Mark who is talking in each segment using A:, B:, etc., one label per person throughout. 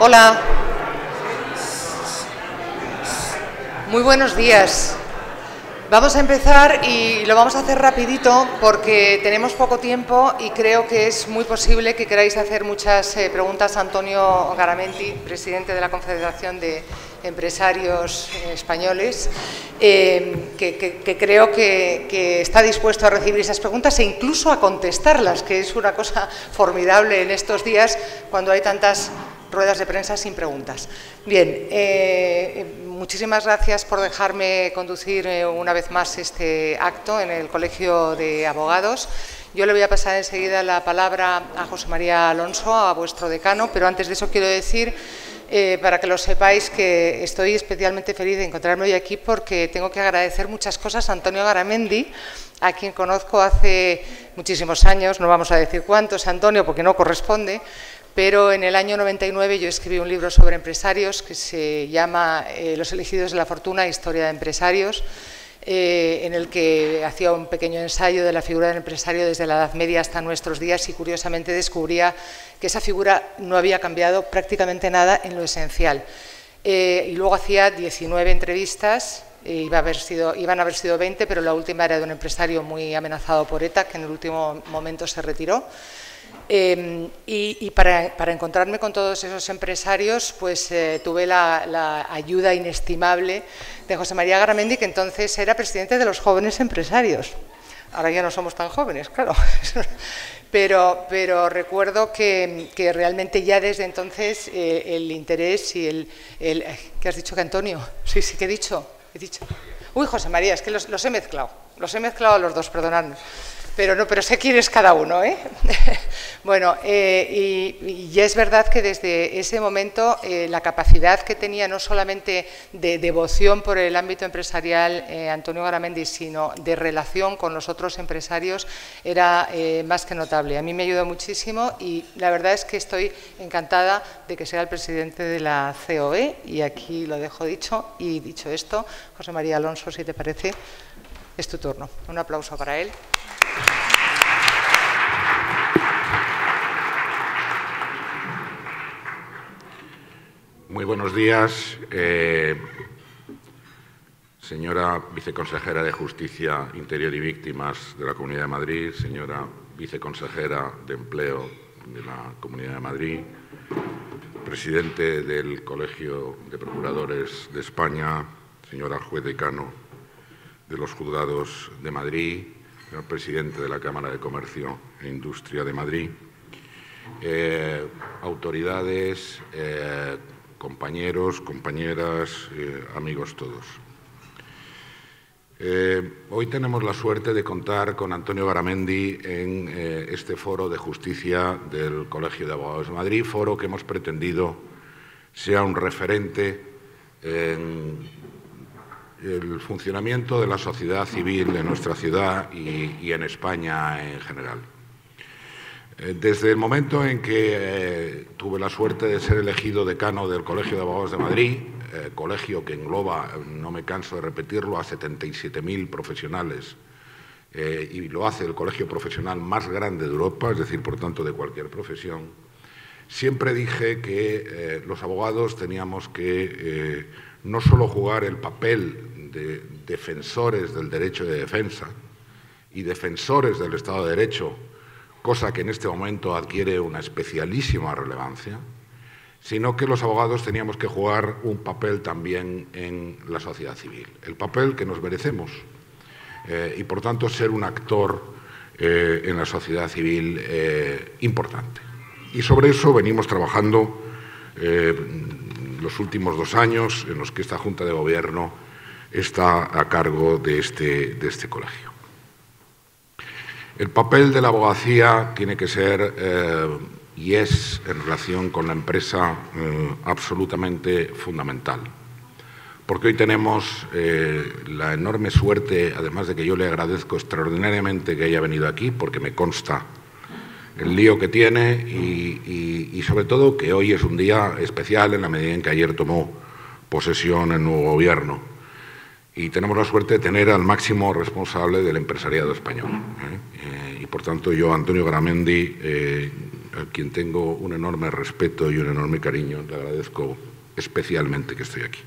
A: Hola. Muy buenos días. Vamos a empezar y lo vamos a hacer rapidito porque tenemos poco tiempo y creo que es muy posible que queráis hacer muchas preguntas a Antonio Garamendi, presidente de la Confederación de Empresarios Españoles, que creo que está dispuesto a recibir esas preguntas e incluso a contestarlas, que es una cosa formidable en estos días cuando hay tantas ruedas de prensa sin preguntas. Bien, muchísimas gracias por dejarme conducir una vez más este acto en el Colegio de Abogados. Yo le voy a pasar enseguida la palabra a José María Alonso, a vuestro decano, pero antes de eso quiero decir, para que lo sepáis, que estoy especialmente feliz de encontrarme hoy aquí porque tengo que agradecer muchas cosas a Antonio Garamendi, a quien conozco hace muchísimos años, no vamos a decir cuántos, Antonio, porque no corresponde, pero en el año 99 yo escribí un libro sobre empresarios que se llama Los elegidos de la fortuna, historia de empresarios, en el que hacía un pequeño ensayo de la figura del empresario desde la Edad Media hasta nuestros días y curiosamente descubría que esa figura no había cambiado prácticamente nada en lo esencial. Y luego hacía 19 entrevistas, iban a haber sido 20, pero la última era de un empresario muy amenazado por ETA, que en el último momento se retiró. Y para encontrarme con todos esos empresarios, pues tuve la ayuda inestimable de José María Garamendi, que entonces era presidente de los jóvenes empresarios. Ahora ya no somos tan jóvenes, claro. Pero recuerdo que realmente ya desde entonces el interés y el... ¿Qué has dicho, que Antonio? Sí, ¿qué he dicho? Uy, José María, es que los he mezclado. Los he mezclado a los dos, perdonadme. Pero sé quién es cada uno, ¿eh? Bueno, y ya es verdad que desde ese momento la capacidad que tenía no solamente de devoción por el ámbito empresarial Antonio Garamendi, sino de relación con los otros empresarios era más que notable. A mí me ayudó muchísimo y la verdad es que estoy encantada de que sea el presidente de la COE y aquí lo dejo dicho. Y dicho esto, José María Alonso, si te parece, es tu turno. Un aplauso para él.
B: Muy buenos días, señora viceconsejera de Justicia, Interior y Víctimas de la Comunidad de Madrid, señora viceconsejera de Empleo de la Comunidad de Madrid, presidente del Colegio de Procuradores de España, señora juez decano de los Juzgados de Madrid, señor presidente de la Cámara de Comercio e Industria de Madrid, autoridades, compañeros, compañeras, amigos todos. Hoy tenemos la suerte de contar con Antonio Garamendi en este foro de justicia del Colegio de Abogados de Madrid, foro que hemos pretendido sea un referente en el funcionamiento de la sociedad civil en nuestra ciudad y en España en general. Desde el momento en que tuve la suerte de ser elegido decano del Colegio de Abogados de Madrid, colegio que engloba, no me canso de repetirlo, a 77.000 profesionales, y lo hace el colegio profesional más grande de Europa, es decir, por tanto, de cualquier profesión, siempre dije que los abogados teníamos que no solo jugar el papel de defensores del derecho de defensa y defensores del Estado de Derecho, cosa que en este momento adquiere una especialísima relevancia, sino que los abogados teníamos que jugar un papel también en la sociedad civil, el papel que nos merecemos, y por tanto ser un actor en la sociedad civil importante. Y sobre eso venimos trabajando los últimos 2 años en los que esta Junta de Gobierno está a cargo de este colegio. El papel de la abogacía tiene que ser, y es en relación con la empresa, absolutamente fundamental. Porque hoy tenemos la enorme suerte, además de que yo le agradezco extraordinariamente que haya venido aquí, porque me consta el lío que tiene y sobre todo que hoy es un día especial en la medida en que ayer tomó posesión el nuevo gobierno. Y tenemos la suerte de tener al máximo responsable del empresariado español. Y por tanto yo, Antonio Garamendi, a quien tengo un enorme respeto y un enorme cariño. Le agradezco especialmente que esté aquí.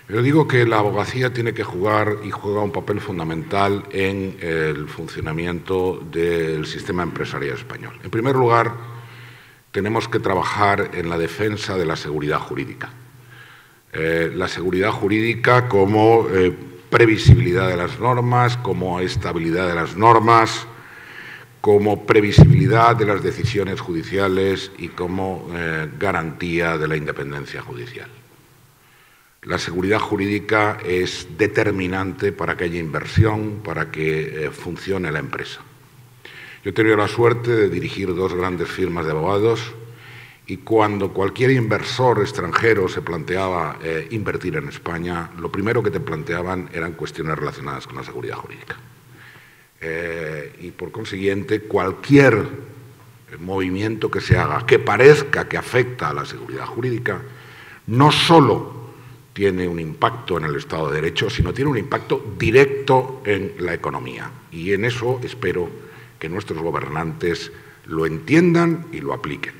B: Yo digo que la abogacía tiene que jugar y juega un papel fundamental en el funcionamiento del sistema empresarial español. En primer lugar, tenemos que trabajar en la defensa de la seguridad jurídica. La seguridad jurídica como previsibilidad de las normas, como estabilidad de las normas, como previsibilidad de las decisiones judiciales y como garantía de la independencia judicial. La seguridad jurídica es determinante para que haya inversión, para que funcione la empresa. Yo he tenido la suerte de dirigir 2 grandes firmas de abogados y cuando cualquier inversor extranjero se planteaba invertir en España, lo primero que te planteaban eran cuestiones relacionadas con la seguridad jurídica. Y por consiguiente, cualquier movimiento que se haga que parezca que afecta a la seguridad jurídica, no solo tiene un impacto en el Estado de Derecho, sino tiene un impacto directo en la economía. Y en eso espero que nuestros gobernantes lo entiendan y lo apliquen.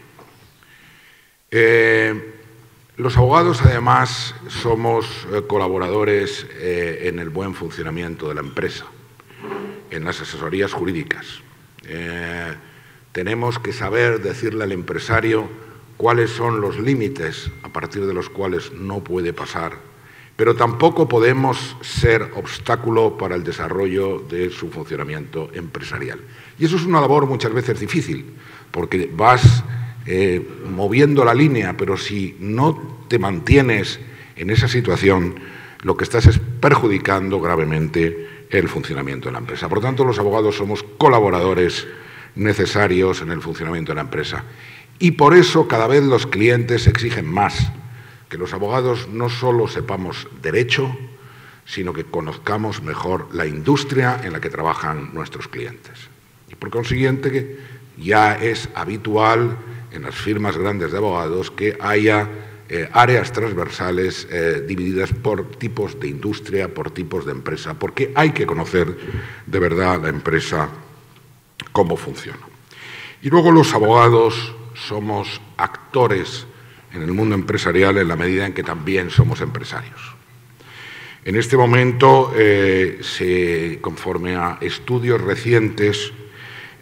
B: Los abogados, además, somos colaboradores en el buen funcionamiento de la empresa, en las asesorías jurídicas. Tenemos que saber decirle al empresario cuáles son los límites a partir de los cuales no puede pasar, pero tampoco podemos ser obstáculo para el desarrollo de su funcionamiento empresarial. Y eso es una labor muchas veces difícil, porque vas moviendo la línea, pero si no te mantienes en esa situación, lo que estás es perjudicando gravemente el funcionamiento de la empresa. Por tanto, los abogados somos colaboradores necesarios en el funcionamiento de la empresa. Y por eso cada vez los clientes exigen más, que los abogados no solo sepamos derecho, sino que conozcamos mejor la industria en la que trabajan nuestros clientes. Y por consiguiente que ya es habitual en las firmas grandes de abogados que haya áreas transversales divididas por tipos de industria, por tipos de empresa, porque hay que conocer de verdad la empresa, cómo funciona. Y luego los abogados somos actores en el mundo empresarial en la medida en que también somos empresarios. En este momento, conforme a estudios recientes,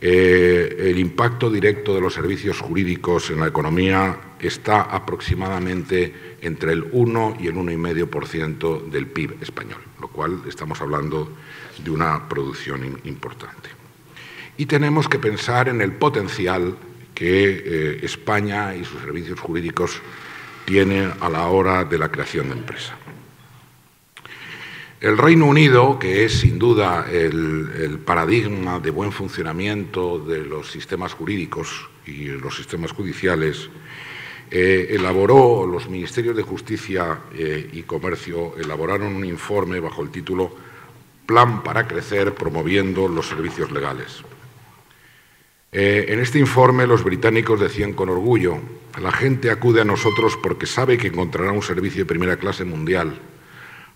B: el impacto directo de los servicios jurídicos en la economía está aproximadamente entre el 1 y el 1,5% del PIB español, lo cual estamos hablando de una producción importante. Y tenemos que pensar en el potencial que España y sus servicios jurídicos tienen a la hora de la creación de empresa. El Reino Unido, que es sin duda el paradigma de buen funcionamiento de los sistemas jurídicos y los sistemas judiciales, los Ministerios de Justicia y Comercio elaboraron un informe bajo el título Plan para crecer promoviendo los servicios legales. En este informe los británicos decían con orgullo: la gente acude a nosotros porque sabe que encontrará un servicio de primera clase mundial,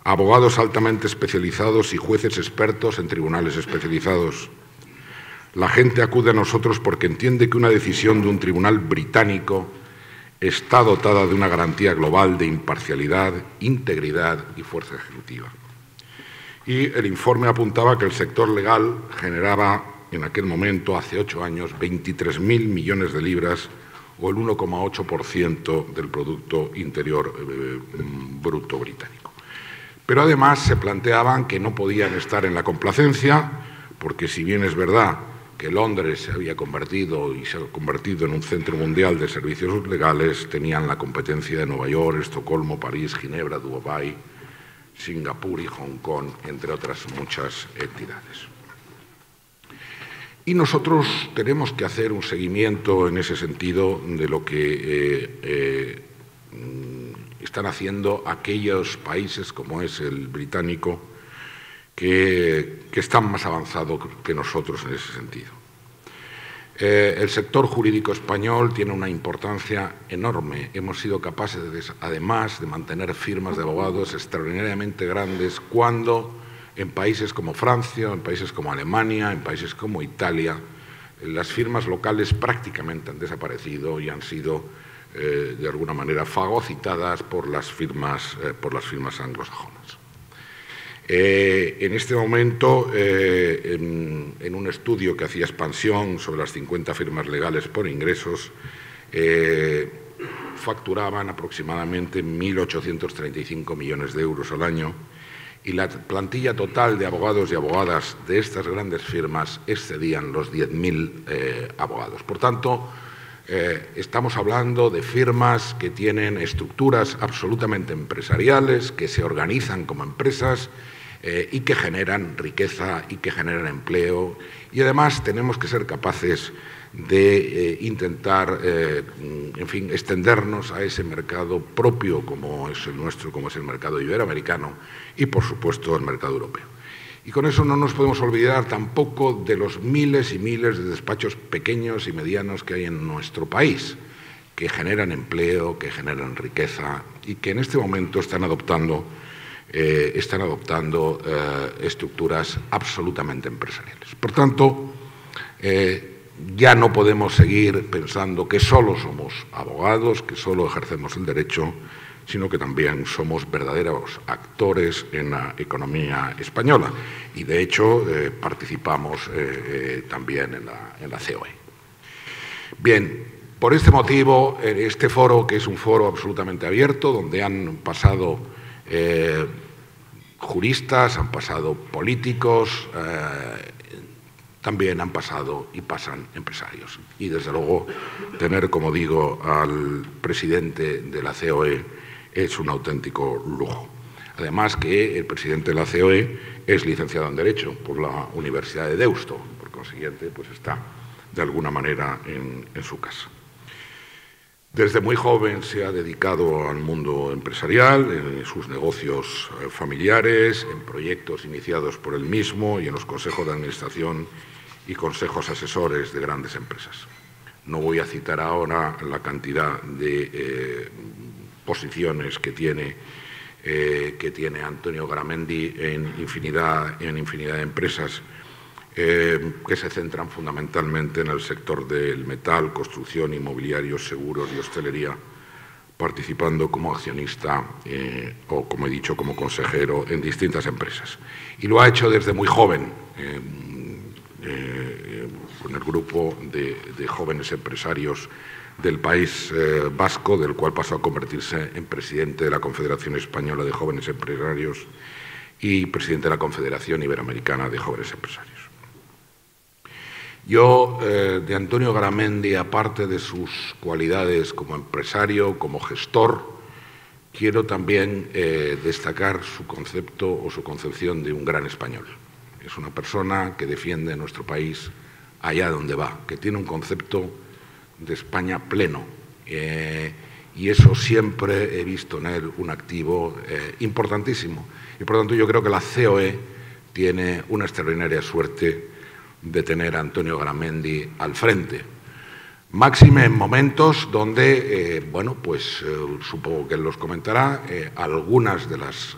B: abogados altamente especializados y jueces expertos en tribunales especializados. La gente acude a nosotros porque entiende que una decisión de un tribunal británico está dotada de una garantía global de imparcialidad, integridad y fuerza ejecutiva. Y el informe apuntaba que el sector legal generaba en aquel momento, hace 8 años, 23.000 millones de libras o el 1,8% del Producto Interior Bruto británico. Pero además se planteaban que no podían estar en la complacencia, porque si bien es verdad que Londres se había convertido y se ha convertido en un centro mundial de servicios legales, tenían la competencia de Nueva York, Estocolmo, París, Ginebra, Dubái, Singapur y Hong Kong, entre otras muchas entidades. Y nosotros tenemos que hacer un seguimiento en ese sentido de lo que están haciendo aquellos países, como es el británico, que están más avanzados que nosotros en ese sentido. El sector jurídico español tiene una importancia enorme. Hemos sido capaces, además, de mantener firmas de abogados extraordinariamente grandes cuando en países como Francia, en países como Alemania, en países como Italia, las firmas locales prácticamente han desaparecido y han sido, de alguna manera, fagocitadas por las firmas anglosajonas. En este momento, en un estudio que hacía Expansión sobre las 50 firmas legales por ingresos, facturaban aproximadamente 1.835 millones de euros al año, y la plantilla total de abogados y abogadas de estas grandes firmas excedían los 10.000 abogados. Por tanto, estamos hablando de firmas que tienen estructuras absolutamente empresariales, que se organizan como empresas y que generan riqueza y que generan empleo. Y además tenemos que ser capaces de intentar, en fin, extendernos a ese mercado propio como es el nuestro, como es el mercado iberoamericano y, por supuesto, el mercado europeo. Y con eso no nos podemos olvidar tampoco de los miles y miles de despachos pequeños y medianos que hay en nuestro país, que generan empleo, que generan riqueza y que en este momento están adoptando estructuras absolutamente empresariales. Por tanto, ya no podemos seguir pensando que solo somos abogados, que solo ejercemos el derecho, sino que también somos verdaderos actores en la economía española. Y, de hecho, participamos también en la COE. Bien, por este motivo, este foro, que es un foro absolutamente abierto, donde han pasado juristas, han pasado políticos, también han pasado y pasan empresarios. Y, desde luego, tener, como digo, al presidente de la COE es un auténtico lujo. Además que el presidente de la COE es licenciado en Derecho por la Universidad de Deusto. Por consiguiente, pues está, de alguna manera, en su casa. Desde muy joven se ha dedicado al mundo empresarial, en sus negocios familiares, en proyectos iniciados por él mismo y en los consejos de administración y consejos asesores de grandes empresas. No voy a citar ahora la cantidad de posiciones que tiene Antonio Garamendi en infinidad de empresas que se centran fundamentalmente en el sector del metal, construcción, inmobiliario, seguros y hostelería, participando como accionista o, como he dicho, como consejero en distintas empresas. Y lo ha hecho desde muy joven, con el grupo de jóvenes empresarios del País Vasco, del cual pasó a convertirse en presidente de la Confederación Española de Jóvenes Empresarios y presidente de la Confederación Iberoamericana de Jóvenes Empresarios. Yo, de Antonio Garamendi, aparte de sus cualidades como empresario, como gestor, quiero también destacar su concepto o su concepción de un gran español. Es una persona que defiende nuestro país allá donde va, que tiene un concepto de España pleno. Y eso siempre he visto en él un activo importantísimo. Y, por tanto, yo creo que la COE tiene una extraordinaria suerte de tener a Antonio Garamendi al frente. Máxime en momentos donde, supongo que él los comentará, algunas de las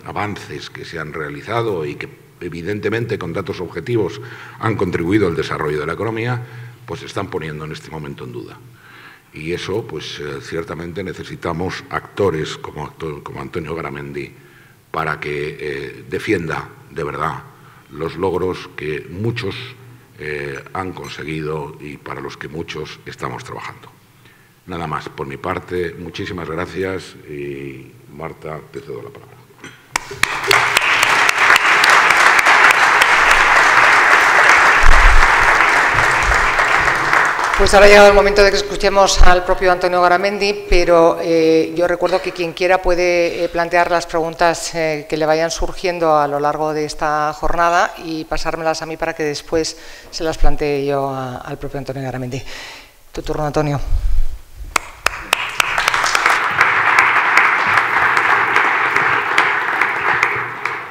B: avances que se han realizado y que evidentemente con datos objetivos han contribuido al desarrollo de la economía, pues se están poniendo en este momento en duda. Y eso, pues ciertamente necesitamos actores como Antonio Garamendi para que defienda de verdad los logros que muchos han conseguido y para los que muchos estamos trabajando. Nada más por mi parte, muchísimas gracias y, Marta, te cedo la palabra.
A: Pues ahora ha llegado el momento de que escuchemos al propio Antonio Garamendi, pero yo recuerdo que quien quiera puede plantear las preguntas que le vayan surgiendo a lo largo de esta jornada y pasármelas a mí para que después se las plantee yo al propio Antonio Garamendi. Tu turno, Antonio.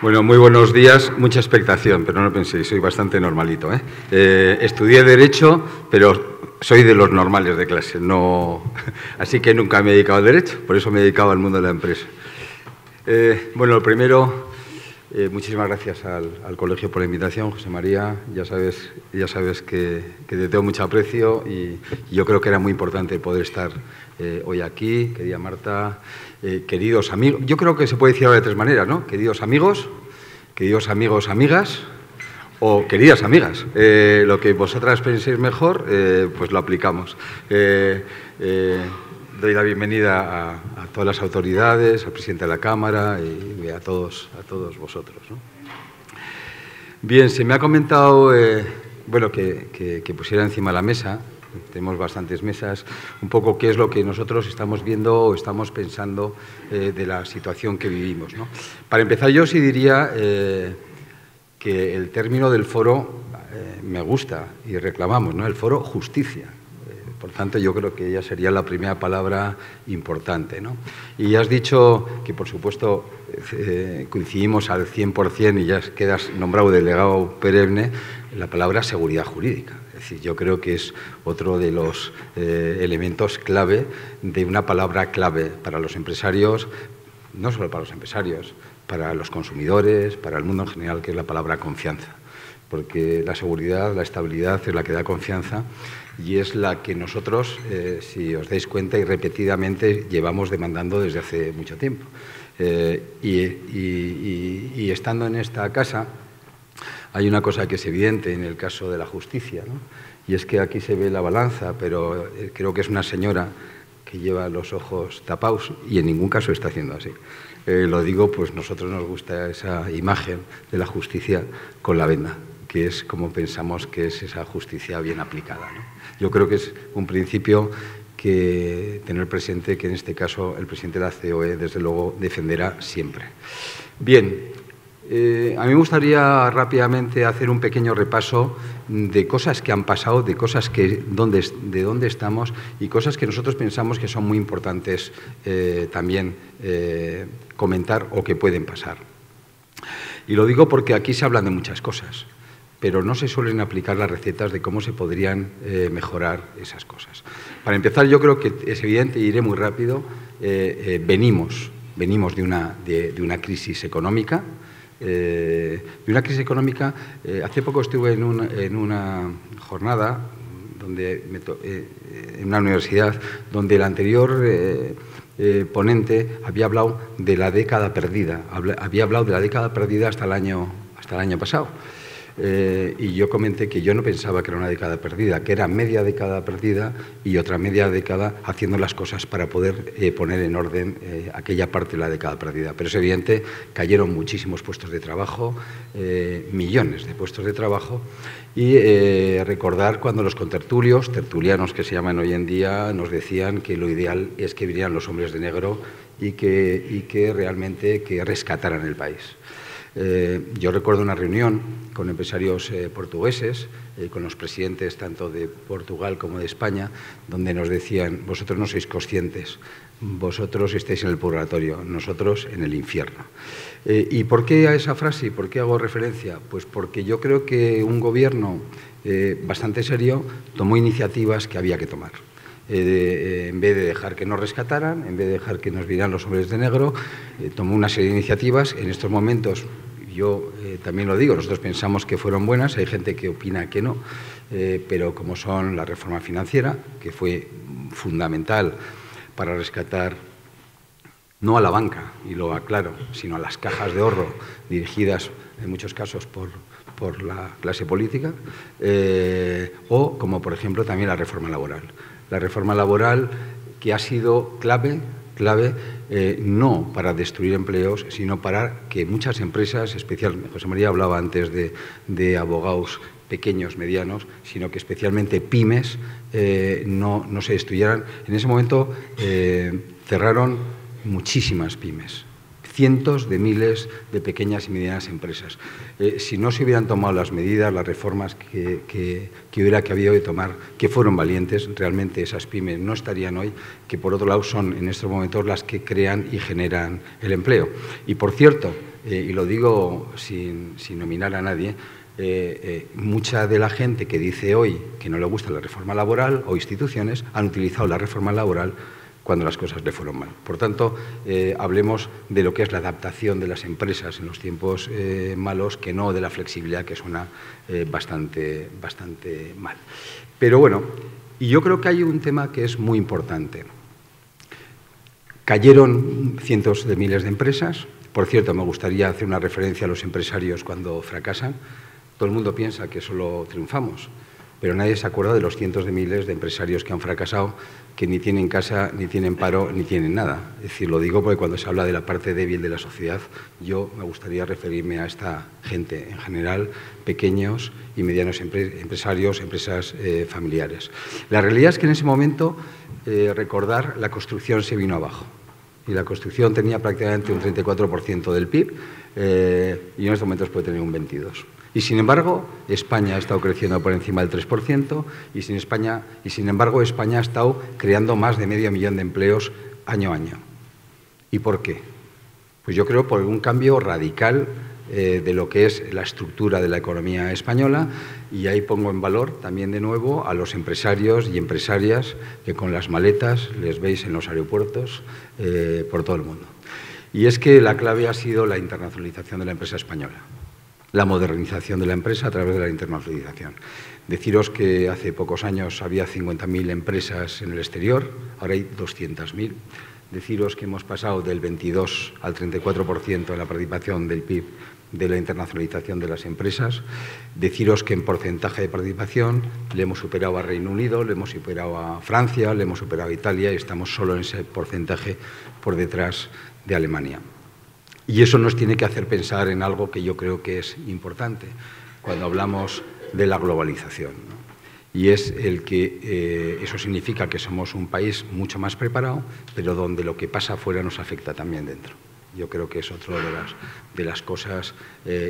C: Bueno, muy buenos días. Mucha expectación, pero no penséis, soy bastante normalito. Estudié Derecho, pero soy de los normales de clase, no, así que nunca me he dedicado al derecho, por eso me he dedicado al mundo de la empresa. Bueno, lo primero, Muchísimas gracias al colegio por la invitación, José María. Ya sabes que te tengo mucho aprecio y yo creo que era muy importante poder estar hoy aquí. Querida Marta, queridos amigos, yo creo que se puede decir ahora de tres maneras, ¿no? Queridos amigos, amigas o queridas amigas. Lo que vosotras penséis mejor, pues lo aplicamos. Doy la bienvenida a todas las autoridades, al presidente de la Cámara y a todos vosotros, ¿no? Bien, se me ha comentado bueno, que pusiera encima de la mesa, tenemos bastantes mesas, un poco qué es lo que nosotros estamos viendo o estamos pensando de la situación que vivimos, ¿no? Para empezar, yo sí diría que el término del foro me gusta y reclamamos, ¿no? El foro justicia. Por tanto, yo creo que ya sería la primera palabra importante, ¿no? Y ya has dicho que, por supuesto, coincidimos al 100% y ya quedas nombrado delegado perenne, la palabra seguridad jurídica. Es decir, yo creo que es otro de los elementos clave de una palabra clave para los empresarios, no solo para los empresarios, para los consumidores, para el mundo en general, que es la palabra confianza. Porque la seguridad, la estabilidad es la que da confianza y es la que nosotros, si os dais cuenta, y repetidamente llevamos demandando desde hace mucho tiempo. Y estando en esta casa, hay una cosa que es evidente en el caso de la justicia, ¿no? Y es que aquí se ve la balanza, pero creo que es una señora que lleva los ojos tapados y en ningún caso está haciendo así. Lo digo, pues nosotros nos gusta esa imagen de la justicia con la venda, que es como pensamos que es esa justicia bien aplicada, ¿no? Yo creo que es un principio que tener presente, que en este caso el presidente de la COE, desde luego, defenderá siempre. Bien, a mí me gustaría rápidamente hacer un pequeño repaso de cosas que han pasado, de cosas de dónde estamos y cosas que nosotros pensamos que son muy importantes también comentar o que pueden pasar. Y lo digo porque aquí se hablan de muchas cosas, pero no se suelen aplicar las recetas de cómo se podrían mejorar esas cosas. Para empezar, yo creo que es evidente, y iré muy rápido, venimos de una crisis económica. Hace poco estuve en una jornada en una universidad donde el anterior ponente había hablado de la década perdida, hasta el año pasado. Y yo comenté que yo no pensaba que era una década perdida, que era media década perdida y otra media década haciendo las cosas para poder poner en orden aquella parte de la década perdida. Pero es evidente, cayeron muchísimos puestos de trabajo, millones de puestos de trabajo, y recordar cuando los tertulianos que se llaman hoy en día, nos decían que lo ideal es que vinieran los hombres de negro y que realmente rescataran el país. Yo recuerdo una reunión con empresarios portugueses, con los presidentes tanto de Portugal como de España, donde nos decían: vosotros no sois conscientes, vosotros estáis en el purgatorio, nosotros en el infierno. ¿Y por qué a esa frase y por qué hago referencia? Pues porque yo creo que un gobierno bastante serio tomó iniciativas que había que tomar. En vez de dejar que nos rescataran, en vez de dejar que nos vinieran los hombres de negro, tomó una serie de iniciativas. En estos momentos, yo también lo digo, nosotros pensamos que fueron buenas, hay gente que opina que no, pero como son la reforma financiera, que fue fundamental para rescatar no a la banca, y lo aclaro, sino a las cajas de ahorro dirigidas en muchos casos por la clase política, o como por ejemplo también la reforma laboral. La reforma laboral que ha sido clave no para destruir empleos, sino para que muchas empresas, especialmente, José María hablaba antes de abogados pequeños, medianos, sino que especialmente pymes no se destruyeran. En ese momento cerraron muchísimas pymes, cientos de miles de pequeñas y medianas empresas. Si no se hubieran tomado las medidas, las reformas que hubiera que habido de tomar, que fueron valientes, realmente esas pymes no estarían hoy, que por otro lado son en estos momentos las que crean y generan el empleo. Y por cierto, y lo digo sin nominar a nadie, mucha de la gente que dice hoy que no le gusta la reforma laboral o instituciones han utilizado la reforma laboral cuando las cosas le fueron mal. Por tanto, hablemos de lo que es la adaptación de las empresas en los tiempos malos, que no de la flexibilidad, que suena bastante mal. Pero bueno, y yo creo que hay un tema que es muy importante. Cayeron cientos de miles de empresas. Por cierto, me gustaría hacer una referencia a los empresarios cuando fracasan. Todo el mundo piensa que solo triunfamos, pero nadie se acuerda de los cientos de miles de empresarios que han fracasado, que ni tienen casa, ni tienen paro, ni tienen nada. Es decir, lo digo porque cuando se habla de la parte débil de la sociedad, yo me gustaría referirme a esta gente en general, pequeños y medianos empresarios, empresas familiares. La realidad es que en ese momento, recordar, la construcción se vino abajo. Y la construcción tenía prácticamente un 34% del PIB y en estos momentos puede tener un 22%. Y sin embargo, España ha estado creciendo por encima del 3% y sin embargo España ha estado creando más de 500.000 de empleos año a año. ¿Y por qué? Pues yo creo por un cambio radical de lo que es la estructura de la economía española, y ahí pongo en valor también de nuevo a los empresarios y empresarias que con las maletas les veis en los aeropuertos por todo el mundo. Y es que la clave ha sido la internacionalización de la empresa española, la modernización de la empresa a través de la internacionalización. Deciros que hace pocos años había 50.000 empresas en el exterior, ahora hay 200.000. Deciros que hemos pasado del 22 al 34% en la participación del PIB de la internacionalización de las empresas. Deciros que en porcentaje de participación le hemos superado a Reino Unido, le hemos superado a Francia, le hemos superado a Italia y estamos solo en ese porcentaje por detrás de Alemania. Y eso nos tiene que hacer pensar en algo que yo creo que es importante cuando hablamos de la globalización, ¿no? Y es el que eso significa que somos un país mucho más preparado, pero donde lo que pasa afuera nos afecta también dentro. Yo creo que es otra de las cosas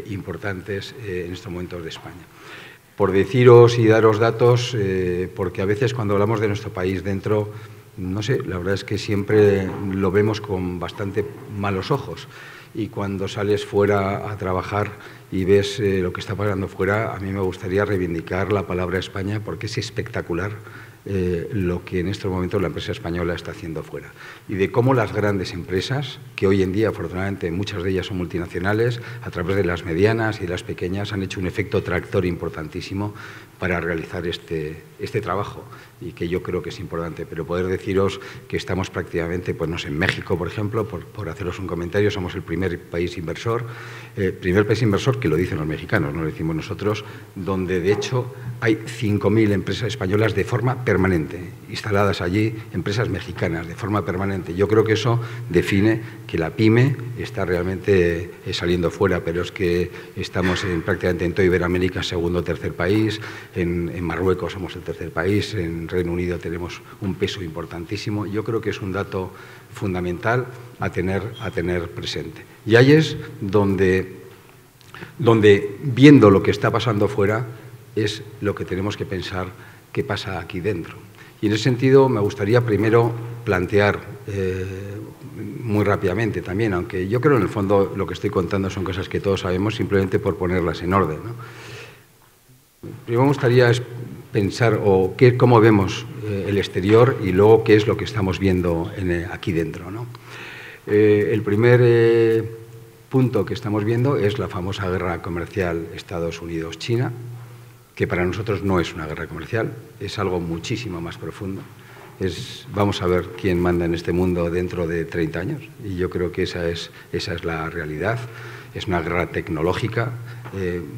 C: importantes en estos momentos de España. Por deciros y daros datos, porque a veces cuando hablamos de nuestro país dentro, no sé, la verdad es que siempre lo vemos con bastante malos ojos. Y cuando sales fuera a trabajar y ves lo que está pasando fuera, a mí me gustaría reivindicar la palabra España porque es espectacular lo que en estos momentos la empresa española está haciendo fuera. Y de cómo las grandes empresas, que hoy en día afortunadamente muchas de ellas son multinacionales, a través de las medianas y las pequeñas han hecho un efecto tractor importantísimo para realizar este trabajo, y que yo creo que es importante. Pero poder deciros que estamos prácticamente, pues no sé, en México, por ejemplo, por haceros un comentario, somos el primer país inversor que lo dicen los mexicanos, no lo decimos nosotros, donde de hecho hay 5.000 empresas españolas de forma permanente, instaladas allí, empresas mexicanas de forma permanente. Yo creo que eso define que la PYME está realmente saliendo fuera, pero es que estamos prácticamente en toda Iberoamérica, segundo o tercer país, en Marruecos somos el tercer país, en Reino Unido tenemos un peso importantísimo. Yo creo que es un dato fundamental a tener presente. Y ahí es donde viendo lo que está pasando fuera es lo que tenemos que pensar qué pasa aquí dentro. Y en ese sentido me gustaría primero plantear muy rápidamente también, aunque yo creo en el fondo lo que estoy contando son cosas que todos sabemos, simplemente por ponerlas en orden, ¿no? Primero me gustaría pensar cómo vemos el exterior y luego qué es lo que estamos viendo aquí dentro, ¿no? El primer punto que estamos viendo es la famosa guerra comercial Estados Unidos-China, que para nosotros no es una guerra comercial, es algo muchísimo más profundo. Vamos a ver quién manda en este mundo dentro de 30 años, y yo creo que esa es la realidad. Es una guerra tecnológica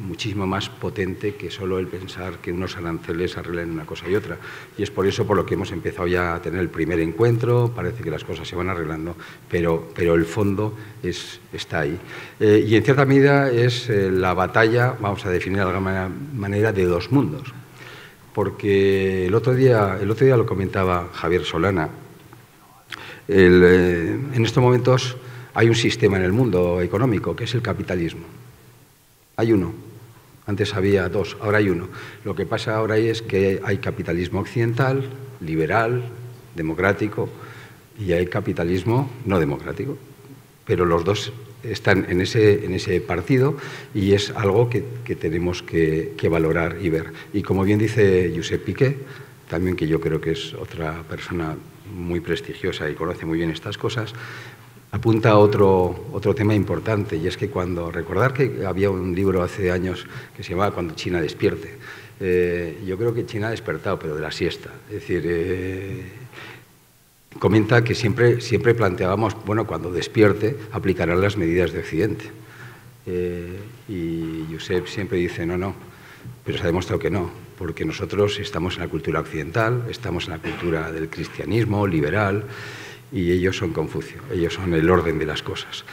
C: muchísimo más potente que solo el pensar que unos aranceles arreglen una cosa y otra. Y es por eso por lo que hemos empezado ya a tener el primer encuentro, parece que las cosas se van arreglando, pero el fondo está ahí. Y en cierta medida es la batalla, vamos a definir de alguna manera, de dos mundos. Porque el otro día lo comentaba Javier Solana, en estos momentos hay un sistema en el mundo económico que es el capitalismo. Hay uno. Antes había dos, ahora hay uno. Lo que pasa ahora es que hay capitalismo occidental, liberal, democrático, y hay capitalismo no democrático. Pero los dos están en ese partido y es algo que tenemos que valorar y ver. Y como bien dice Josep Piqué, también, que yo creo que es otra persona muy prestigiosa y conoce muy bien estas cosas, apunta a otro tema importante, y es que recordar que había un libro hace años que se llamaba Cuando China despierte. Yo creo que China ha despertado, pero de la siesta. Es decir, comenta que siempre planteábamos, bueno, cuando despierte aplicarán las medidas de Occidente. Y Josep siempre dice, no, pero se ha demostrado que no, porque nosotros estamos en la cultura occidental, estamos en la cultura del cristianismo liberal, y ellos son Confucio, ellos son el orden de las cosas.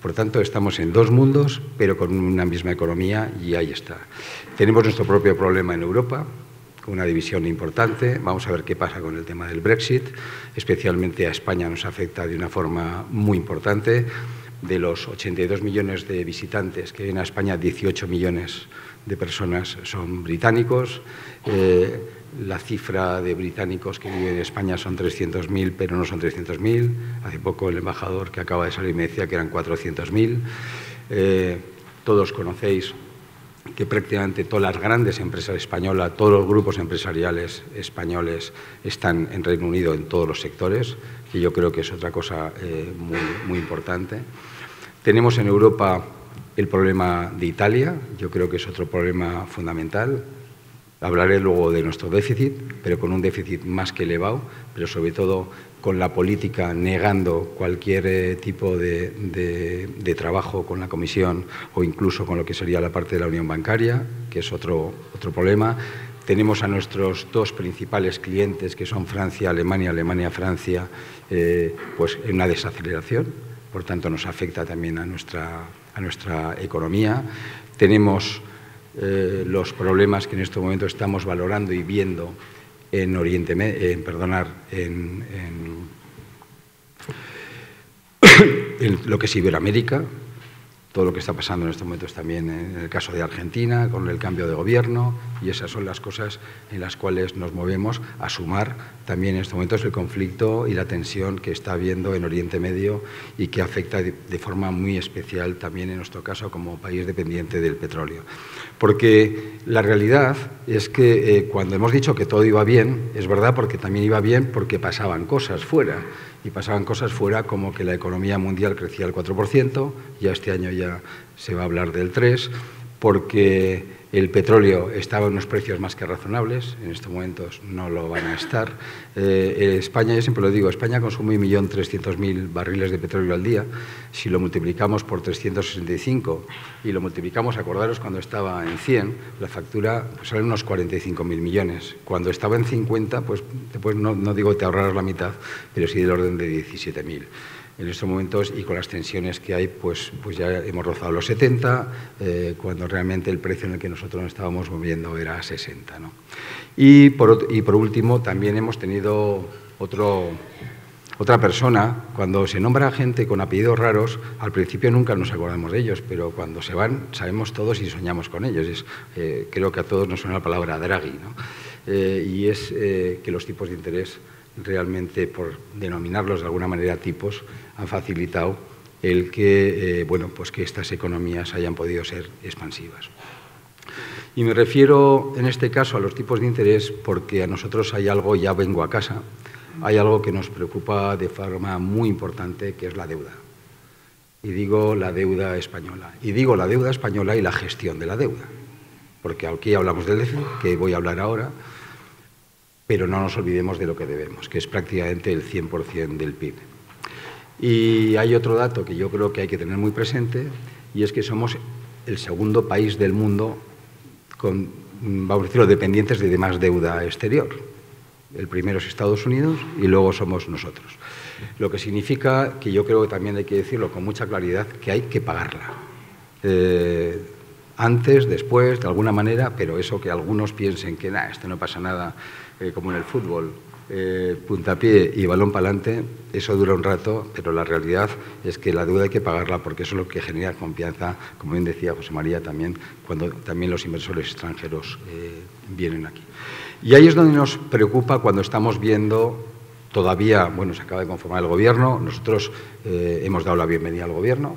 C: Por tanto, estamos en dos mundos, pero con una misma economía, y ahí está. Tenemos nuestro propio problema en Europa, con una división importante. Vamos a ver qué pasa con el tema del Brexit. Especialmente a España nos afecta de una forma muy importante. De los 82 millones de visitantes que vienen a España, 18 millones de personas son británicos. La cifra de británicos que viven en España son 300.000, pero no son 300.000. Hace poco el embajador que acaba de salir me decía que eran 400.000. Todos conocéis que prácticamente todas las grandes empresas españolas, todos los grupos empresariales españoles están en Reino Unido en todos los sectores, que yo creo que es otra cosa muy importante. Tenemos en Europa el problema de Italia, yo creo que es otro problema fundamental. Hablaré luego de nuestro déficit, pero con un déficit más que elevado, pero sobre todo con la política negando cualquier tipo de trabajo con la Comisión o incluso con lo que sería la parte de la Unión Bancaria, que es otro problema. Tenemos a nuestros dos principales clientes, que son Francia, Alemania, Alemania-Francia, pues en una desaceleración, por tanto nos afecta también a nuestra economía. Tenemos los problemas que en este momento estamos valorando y viendo en en lo que es Iberoamérica, todo lo que está pasando en estos momentos también en el caso de Argentina, con el cambio de gobierno, y esas son las cosas en las cuales nos movemos, a sumar también en estos momentos el conflicto y la tensión que está habiendo en Oriente Medio y que afecta de forma muy especial también en nuestro caso como país dependiente del petróleo. Porque la realidad es que cuando hemos dicho que todo iba bien, es verdad, porque también iba bien porque pasaban cosas fuera. Y pasaban cosas fuera como que la economía mundial crecía al 4%, ya este año ya se va a hablar del 3%, porque el petróleo estaba en unos precios más que razonables, en estos momentos no lo van a estar. España, yo siempre lo digo, España consume 1.300.000 barriles de petróleo al día. Si lo multiplicamos por 365 y lo multiplicamos, acordaros cuando estaba en 100, la factura pues sale unos 45.000 millones. Cuando estaba en 50, pues después no digo te ahorrarás la mitad, pero sí del orden de 17.000. En estos momentos, y con las tensiones que hay, pues ya hemos rozado los 70, cuando realmente el precio en el que nosotros nos estábamos moviendo era 60, ¿no? Y por último, también hemos tenido otra persona. Cuando se nombra gente con apellidos raros, al principio nunca nos acordamos de ellos, pero cuando se van sabemos todos y soñamos con ellos. Creo que a todos nos suena la palabra Draghi, ¿no? Y es que los tipos de interés realmente, por denominarlos de alguna manera tipos, han facilitado el que, pues que estas economías hayan podido ser expansivas. Y me refiero en este caso a los tipos de interés porque a nosotros hay algo, ya vengo a casa, hay algo que nos preocupa de forma muy importante, que es la deuda. Y digo la deuda española. Y digo la deuda española y la gestión de la deuda. Porque aquí hablamos del déficit, que voy a hablar ahora, pero no nos olvidemos de lo que debemos, que es prácticamente el 100% del PIB. Y hay otro dato que yo creo que hay que tener muy presente, y es que somos el segundo país del mundo con, vamos a decirlo, dependientes de más deuda exterior. El primero es Estados Unidos y luego somos nosotros. Lo que significa que yo creo que también hay que decirlo con mucha claridad, que hay que pagarla. Antes, después, de alguna manera, pero eso que algunos piensen que esto no pasa nada, como en el fútbol, puntapié y balón para adelante, eso dura un rato, pero la realidad es que la deuda hay que pagarla porque eso es lo que genera confianza, como bien decía José María también, cuando también los inversores extranjeros vienen aquí. Y ahí es donde nos preocupa cuando estamos viendo, todavía, se acaba de conformar el gobierno, nosotros hemos dado la bienvenida al gobierno,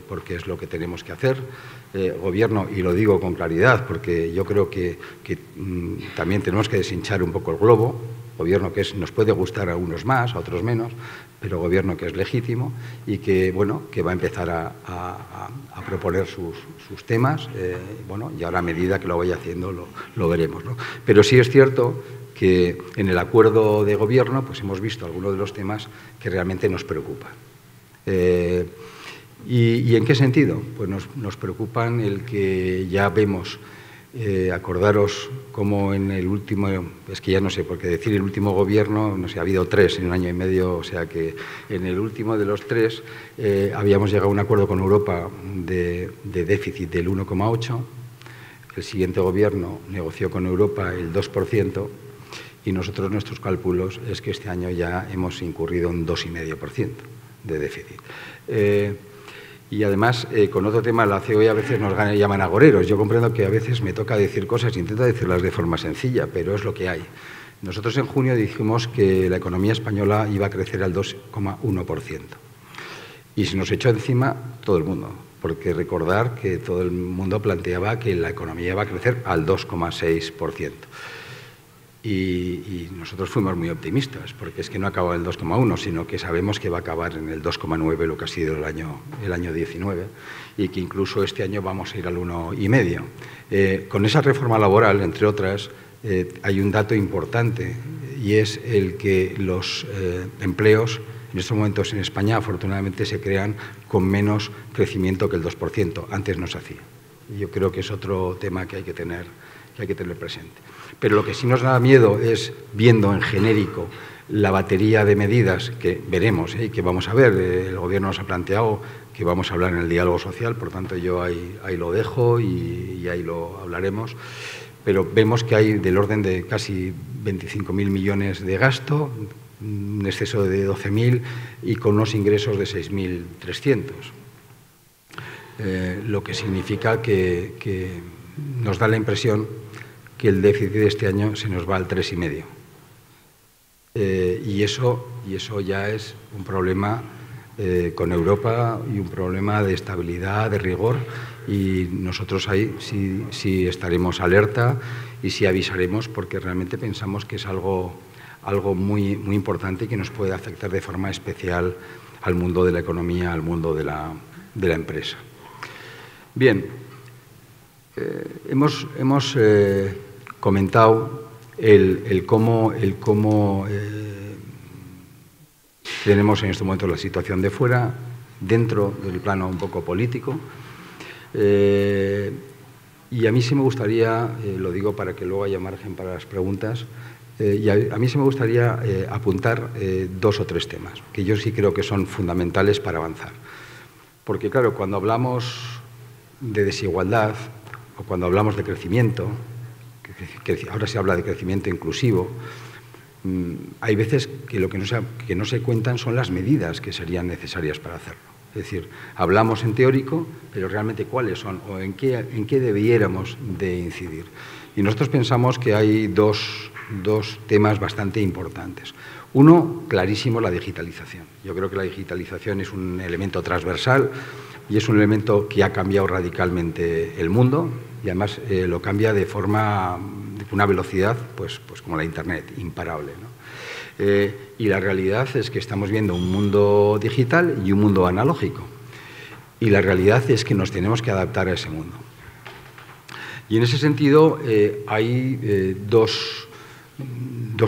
C: porque es lo que tenemos que hacer. Gobierno, y lo digo con claridad, porque yo creo que también tenemos que deshinchar un poco el globo. gobierno que nos puede gustar a unos más, a otros menos, pero gobierno que es legítimo y que, bueno, que va a empezar a proponer sus temas, bueno, y ahora a medida que lo vaya haciendo lo veremos, ¿no? Pero sí es cierto que en el acuerdo de gobierno pues hemos visto algunos de los temas que realmente nos preocupan. ¿Y en qué sentido? Pues nos preocupan el que ya vemos, acordaros como en el último, es que ya no sé, porque decir el último gobierno, no sé, ha habido 3 en un año y medio, o sea que en el último de los 3 habíamos llegado a un acuerdo con Europa de déficit del 1,8%, el siguiente gobierno negoció con Europa el 2%, y nosotros, nuestros cálculos, es que este año ya hemos incurrido en 2,5% de déficit. Y además, con otro tema, la COE a veces nos llaman agoreros. Yo comprendo que a veces me toca decir cosas, intento decirlas de forma sencilla, pero es lo que hay. Nosotros en junio dijimos que la economía española iba a crecer al 2,1%. Y se nos echó encima todo el mundo, porque recordar que todo el mundo planteaba que la economía iba a crecer al 2,6%. Y nosotros fuimos muy optimistas, porque es que no acaba en el 2,1, sino que sabemos que va a acabar en el 2,9, lo que ha sido el año 19, y que incluso este año vamos a ir al 1,5. Con esa reforma laboral, entre otras, hay un dato importante, y es el que los empleos en estos momentos en España, afortunadamente, se crean con menos crecimiento que el 2%. Antes no se hacía. Y yo creo que es otro tema que hay que tener presente. Pero lo que sí nos da miedo es, viendo en genérico la batería de medidas que veremos y que vamos a ver, el Gobierno nos ha planteado que vamos a hablar en el diálogo social, por tanto yo ahí lo dejo y ahí lo hablaremos, pero vemos que hay del orden de casi 25.000 millones de gasto, un exceso de 12.000 y con unos ingresos de 6.300. Lo que significa que nos da la impresión que el déficit de este año se nos va al 3,5. Y eso ya es un problema con Europa y un problema de estabilidad, de rigor, y nosotros ahí sí estaremos alerta y sí avisaremos, porque realmente pensamos que es algo muy, muy importante y que nos puede afectar de forma especial al mundo de la economía, al mundo de la empresa. Bien. Hemos comentado el cómo tenemos en este momento la situación de fuera, dentro del plano un poco político. Y a mí sí me gustaría, lo digo para que luego haya margen para las preguntas, y a mí sí me gustaría apuntar 2 o 3 temas, que yo sí creo que son fundamentales para avanzar. Porque, claro, cuando hablamos de desigualdad, o cuando hablamos de crecimiento, que ahora se habla de crecimiento inclusivo, hay veces que lo que no se cuentan son las medidas que serían necesarias para hacerlo. Es decir, hablamos en teórico, pero realmente cuáles son o en qué debiéramos de incidir. Y nosotros pensamos que hay dos temas bastante importantes. Uno, clarísimo, la digitalización. Yo creo que la digitalización es un elemento transversal y es un elemento que ha cambiado radicalmente el mundo, y además lo cambia de una velocidad pues como la Internet, imparable, ¿no? Y la realidad es que estamos viendo un mundo digital y un mundo analógico. Y la realidad es que nos tenemos que adaptar a ese mundo. Y en ese sentido hay dos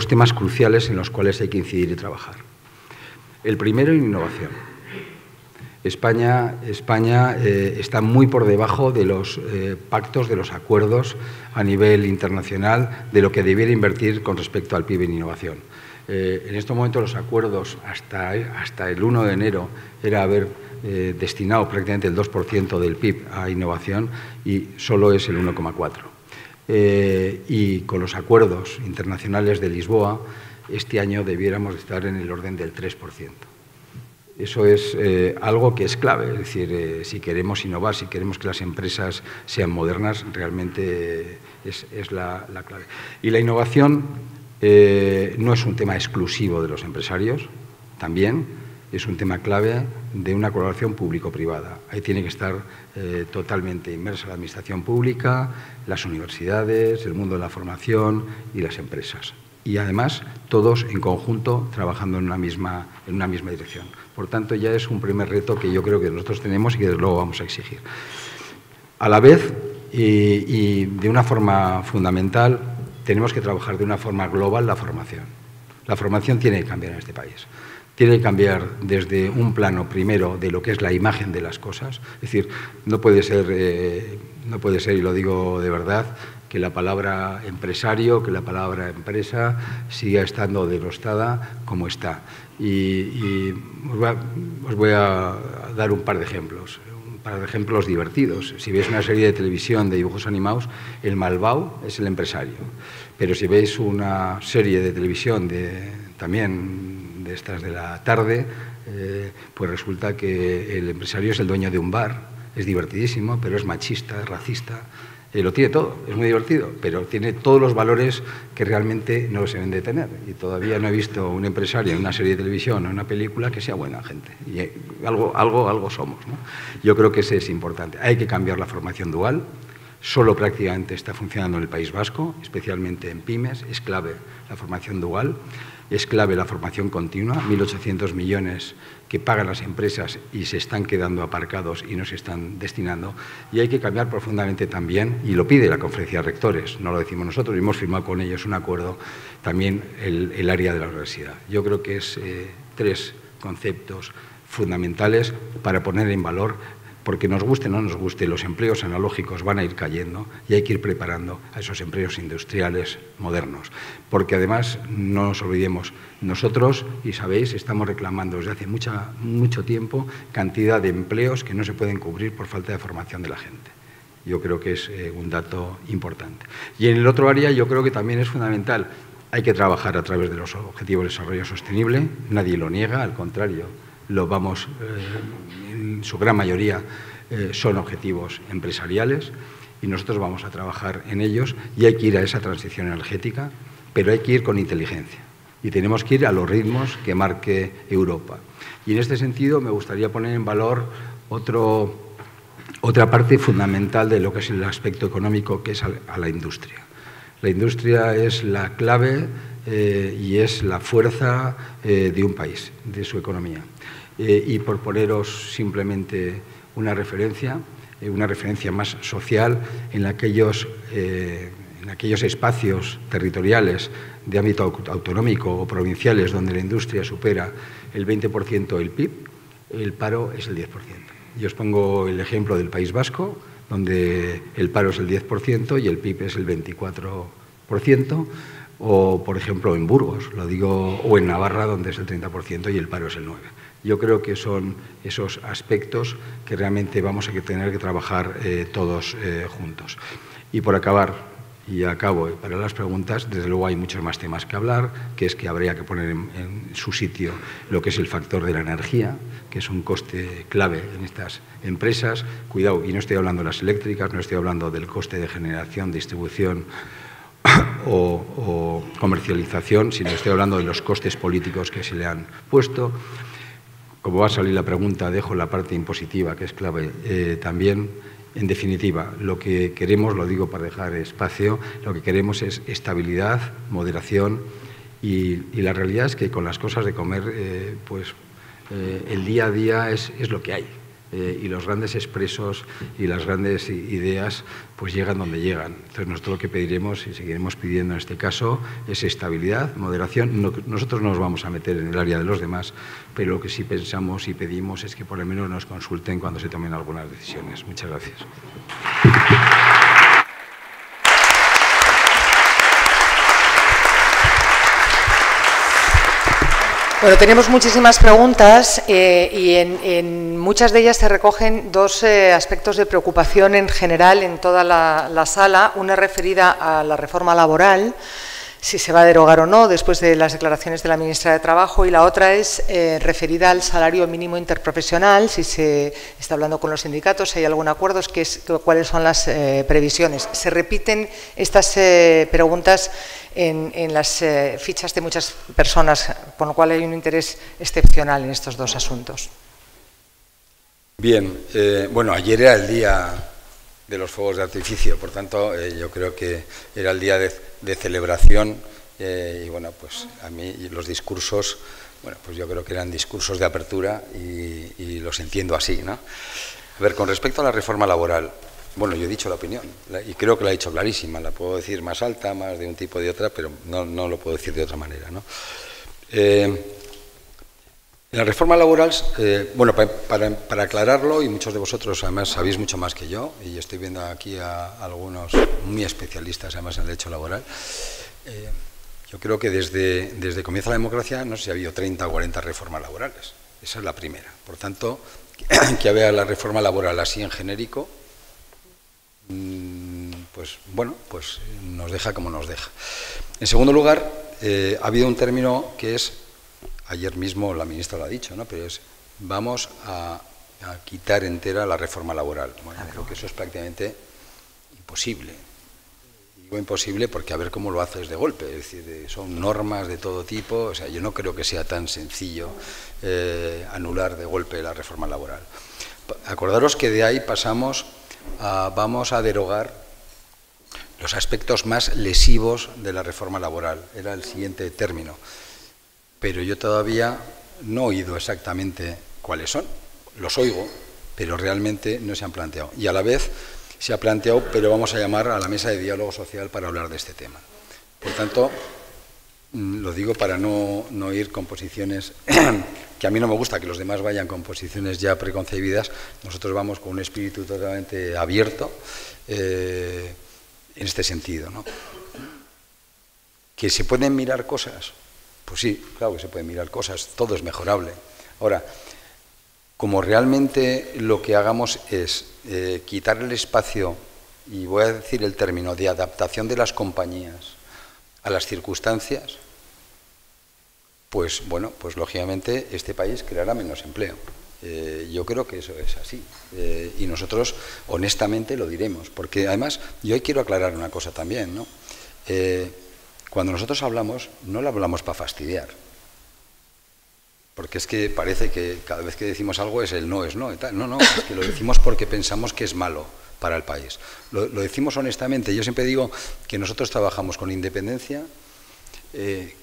C: temas cruciales en los cuales hay que incidir y trabajar. El primero, en innovación. España está muy por debajo de los pactos, de los acuerdos a nivel internacional de lo que debiera invertir con respecto al PIB en innovación. En este momento los acuerdos hasta el 1 de enero era haber destinado prácticamente el 2% del PIB a innovación y solo es el 1,4%. Y con los acuerdos internacionales de Lisboa, este año debiéramos estar en el orden del 3%. Eso es algo que es clave, es decir, si queremos innovar, si queremos que las empresas sean modernas, realmente es la clave. Y la innovación no es un tema exclusivo de los empresarios, también es un tema clave de una colaboración público-privada. Ahí tiene que estar totalmente inmersa la administración pública, las universidades, el mundo de la formación y las empresas. y además todos en conjunto trabajando en una misma dirección. Por tanto, ya es un primer reto que yo creo que nosotros tenemos y que desde luego vamos a exigir. A la vez, y de una forma fundamental, tenemos que trabajar de una forma global la formación. La formación tiene que cambiar en este país. Tiene que cambiar desde un plano primero de lo que es la imagen de las cosas. Es decir, no puede ser, y lo digo de verdad, que la palabra empresario, que la palabra empresa siga estando denostada como está. Y os voy a dar un par de ejemplos. Para ejemplos divertidos. Si veis una serie de televisión de dibujos animados, el malvao es el empresario. Pero si veis una serie de televisión también de estas de la tarde, pues resulta que el empresario es el dueño de un bar. Es divertidísimo, pero es machista, es racista. Lo tiene todo, es muy divertido, pero tiene todos los valores que realmente no se deben de tener. Y todavía no he visto un empresario en una serie de televisión o en una película que sea buena gente. Y algo somos, ¿no? Yo creo que ese es importante. Hay que cambiar la formación dual. Solo prácticamente está funcionando en el País Vasco, especialmente en pymes. Es clave la formación dual. Es clave la formación continua, 1.800 millones que pagan las empresas y se están quedando aparcados y no se están destinando. Y hay que cambiar profundamente también, y lo pide la Conferencia de Rectores, no lo decimos nosotros, y hemos firmado con ellos un acuerdo, también el área de la universidad. Yo creo que es 3 conceptos fundamentales para poner en valor, porque nos guste o no nos guste, los empleos analógicos van a ir cayendo y hay que ir preparando a esos empleos industriales modernos. Porque además, no nos olvidemos, nosotros, y sabéis, estamos reclamando desde hace mucho tiempo cantidad de empleos que no se pueden cubrir por falta de formación de la gente. Yo creo que es un dato importante. Y en el otro área yo creo que también es fundamental. Hay que trabajar a través de los Objetivos de Desarrollo Sostenible, nadie lo niega, al contrario, en su gran mayoría son objetivos empresariales y nosotros vamos a trabajar en ellos y hay que ir a esa transición energética, pero hay que ir con inteligencia y tenemos que ir a los ritmos que marque Europa. Y en este sentido me gustaría poner en valor otra parte fundamental de lo que es el aspecto económico, que es a la industria. La industria es la clave y es la fuerza de un país, de su economía. Y por poneros simplemente una referencia más social en aquellos espacios territoriales de ámbito autonómico o provinciales donde la industria supera el 20% del PIB, el paro es el 10%. Yo os pongo el ejemplo del País Vasco, donde el paro es el 10% y el PIB es el 24%, o por ejemplo en Burgos, o en Navarra, donde es el 30% y el paro es el 9%. Yo creo que son esos aspectos que realmente vamos a tener que trabajar todos juntos. Y por acabar, y acabo para las preguntas, desde luego hay muchos más temas que hablar, que es que habría que poner en su sitio lo que es el factor de la energía, que es un coste clave en estas empresas. Cuidado, y no estoy hablando de las eléctricas, no estoy hablando del coste de generación, distribución o comercialización, sino estoy hablando de los costes políticos que se le han puesto. Como va a salir la pregunta, dejo la parte impositiva, que es clave también. En definitiva, lo que queremos, lo digo para dejar espacio, lo que queremos es estabilidad, moderación y la realidad es que con las cosas de comer, el día a día es lo que hay. Y los grandes expresos y las grandes ideas pues llegan donde llegan. Entonces nosotros lo que pediremos y seguiremos pidiendo en este caso es estabilidad, moderación. Nosotros no nos vamos a meter en el área de los demás, pero lo que sí pensamos y pedimos es que por lo menos nos consulten cuando se tomen algunas decisiones. Muchas gracias.
A: Bueno, tenemos muchísimas preguntas y en muchas de ellas se recogen 2 aspectos de preocupación en general en toda la sala. Una referida a la reforma laboral, si se va a derogar o no, después de las declaraciones de la ministra de Trabajo, y la otra es referida al salario mínimo interprofesional, si se está hablando con los sindicatos, si hay algún acuerdo, cuáles son las previsiones. Se repiten estas preguntas en las fichas de muchas personas, con lo cual hay un interés excepcional en estos 2 asuntos.
D: Bien, bueno, ayer era el día de los fuegos de artificio, por tanto yo creo que era el día de celebración Y bueno, pues a mí los discursos, bueno, pues yo creo que eran discursos de apertura y los entiendo así, ¿no? A ver, con respecto a la reforma laboral, bueno, yo he dicho la opinión y creo que la he dicho clarísima, la puedo decir más alta, más de un tipo o de otra, pero no lo puedo decir de otra manera, ¿no? La reforma laboral, bueno, para aclararlo, y muchos de vosotros además sabéis mucho más que yo, y estoy viendo aquí a algunos muy especialistas además en el derecho laboral, yo creo que desde comienza la democracia no sé si ha habido 30 o 40 reformas laborales. Esa es la primera. Por tanto, que había la reforma laboral así en genérico, pues bueno, pues nos deja como nos deja. En segundo lugar, ha habido un término que es, ayer mismo la ministra lo ha dicho, ¿no? Pero es, vamos a quitar entera la reforma laboral. Bueno, creo que eso es prácticamente imposible. Digo imposible porque a ver cómo lo haces de golpe, es decir, son normas de todo tipo, o sea, yo no creo que sea tan sencillo anular de golpe la reforma laboral. Acordaros que de ahí pasamos a, vamos a derogar los aspectos más lesivos de la reforma laboral, era el siguiente término, pero yo todavía no he oído exactamente cuáles son, los oigo, pero realmente no se han planteado, y a la vez se ha planteado, pero vamos a llamar a la mesa de diálogo social para hablar de este tema. Por tanto, lo digo para no ir con posiciones que a mí no me gusta que los demás vayan con posiciones ya preconcebidas. Nosotros vamos con un espíritu totalmente abierto en este sentido, ¿no? ¿Que se pueden mirar cosas? Pues sí, claro que se pueden mirar cosas, todo es mejorable. Ahora, como realmente lo que hagamos es quitar el espacio, y voy a decir el término, de adaptación de las compañías a las circunstancias, pues bueno, pues lógicamente este país creará menos empleo. Yo creo que eso es así. Y nosotros honestamente lo diremos, porque además yo hoy quiero aclarar una cosa también, ¿no? Cuando nosotros hablamos, no lo hablamos para fastidiar. Porque es que parece que cada vez que decimos algo es el no, es no. Y tal. No, es que lo decimos porque pensamos que es malo para el país. Lo decimos honestamente. Yo siempre digo que nosotros trabajamos con independencia,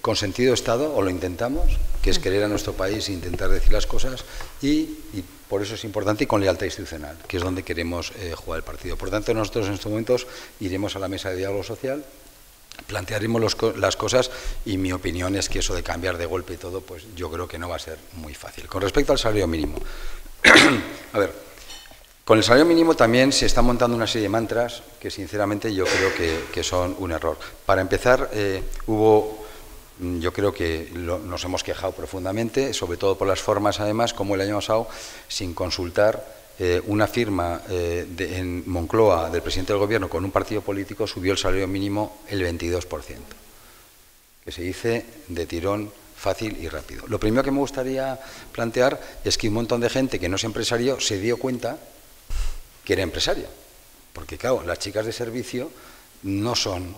D: con sentido de Estado, o lo intentamos, que es querer a nuestro país e intentar decir las cosas, y por eso es importante, y con lealtad institucional, que es donde queremos jugar el partido. Por tanto, nosotros en estos momentos iremos a la mesa de diálogo social, plantearemos las cosas, y mi opinión es que eso de cambiar de golpe y todo, pues yo creo que no va a ser muy fácil. Con respecto al salario mínimo, a ver, con el salario mínimo también se está montando una serie de mantras que sinceramente yo creo que son un error. Para empezar, yo creo que nos hemos quejado profundamente, sobre todo por las formas además, como el año pasado, sin consultar, una firma en Moncloa del presidente del gobierno con un partido político subió el salario mínimo el 22%, que se dice de tirón, fácil y rápido. Lo primero que me gustaría plantear es que un montón de gente que no es empresario se dio cuenta que era empresario, porque claro, las chicas de servicio no son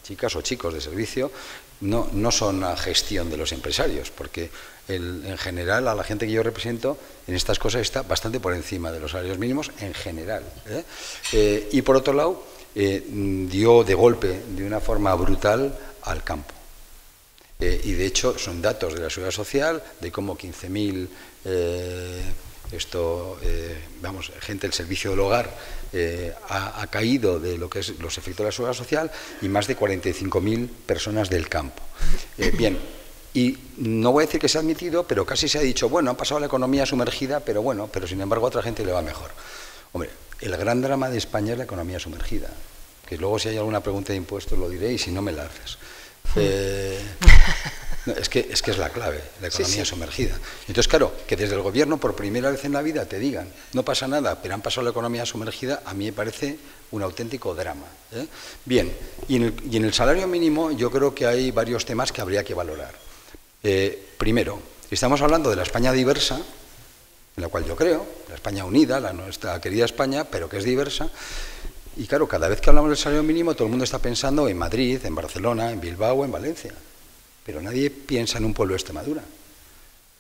D: chicas o chicos de servicio, no son a gestión de los empresarios, porque en general a la gente que yo represento en estas cosas está bastante por encima de los salarios mínimos en general, y por otro lado dio de golpe, de una forma brutal, al campo. Y de hecho son datos de la Seguridad Social de cómo 15.000 gente del servicio del hogar ha caído de lo que es los efectos de la Seguridad Social, y más de 45.000 personas del campo. Bien, y no voy a decir que se ha admitido, pero casi se ha dicho, bueno, ha pasado la economía sumergida, pero bueno, pero sin embargo a otra gente le va mejor. Hombre, el gran drama de España es la economía sumergida, que luego si hay alguna pregunta de impuestos lo diré, y si no me la haces. No, es que es la clave, la economía sumergida. Entonces, claro, que desde el gobierno por primera vez en la vida te digan, no pasa nada, pero han pasado la economía sumergida, a mí me parece un auténtico drama. Bien, y en el salario mínimo yo creo que hay varios temas que habría que valorar. Primero, estamos hablando de la España diversa, en la cual yo creo, la España unida, la nuestra querida España, pero que es diversa. Y claro, cada vez que hablamos del salario mínimo, todo el mundo está pensando en Madrid, en Barcelona, en Bilbao, en Valencia. Pero nadie piensa en un pueblo de Extremadura.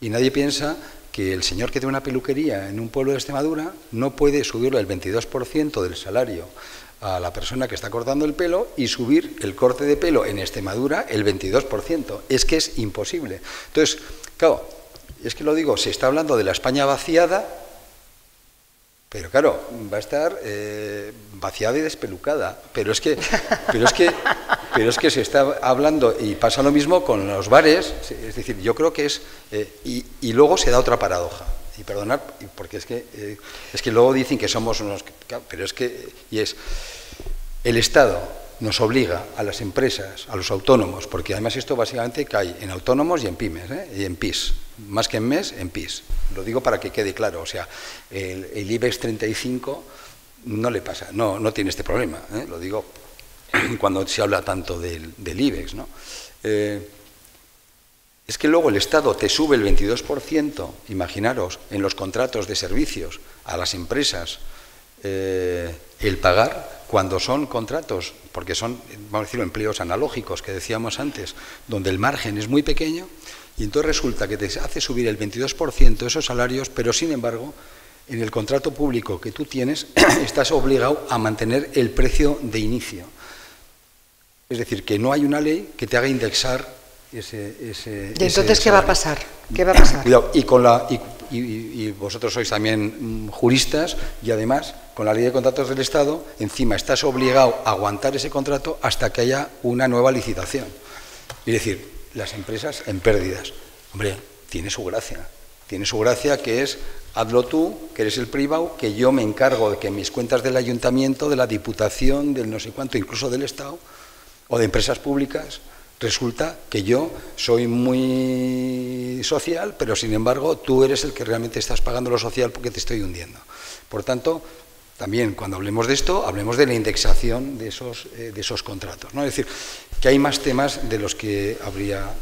D: Y nadie piensa que el señor que tiene una peluquería en un pueblo de Extremadura no puede subirle el 22% del salario a la persona que está cortando el pelo y subir el corte de pelo en Extremadura el 22%. Es que es imposible. Entonces, claro, es que lo digo, se está hablando de la España vaciada, pero claro, va a estar vaciada y despelucada. Pero es que se está hablando, y pasa lo mismo con los bares, es decir, yo creo que es... y luego se da otra paradoja. Y perdonad, porque es que luego dicen que somos unos... Pero es que... Y es... El Estado nos obliga a las empresas, a los autónomos, porque además esto básicamente cae en autónomos y en pymes, y en PIS. Más que en MES, en PIS. Lo digo para que quede claro. O sea, el IBEX 35 no le pasa, no tiene este problema. Lo digo cuando se habla tanto del IBEX, ¿no? Es que luego el Estado te sube el 22%, imaginaros, en los contratos de servicios a las empresas, el pagar cuando son contratos, porque son, vamos a decir, empleos analógicos que decíamos antes, donde el margen es muy pequeño, y entonces resulta que te hace subir el 22% esos salarios, pero sin embargo, en el contrato público que tú tienes, estás obligado a mantener el precio de inicio. Es decir, que no hay una ley que te haga indexar ese
A: ¿Y entonces qué va a pasar? ¿Qué va a pasar?
D: Cuidado, y vosotros sois también juristas, y además, con la ley de contratos del Estado, encima estás obligado a aguantar ese contrato hasta que haya una nueva licitación. Es decir, las empresas en pérdidas. Hombre, tiene su gracia que es, hazlo tú, que eres el privado, que yo me encargo de que mis cuentas del ayuntamiento, de la diputación, del no sé cuánto, incluso del Estado, o de empresas públicas, resulta que yo soy muy social, pero sin embargo tú eres el que realmente estás pagando lo social porque te estoy hundiendo. Por tanto, también cuando hablemos de esto, hablemos de la indexación de esos contratos, ¿no? Es decir, que hay más temas de los que habría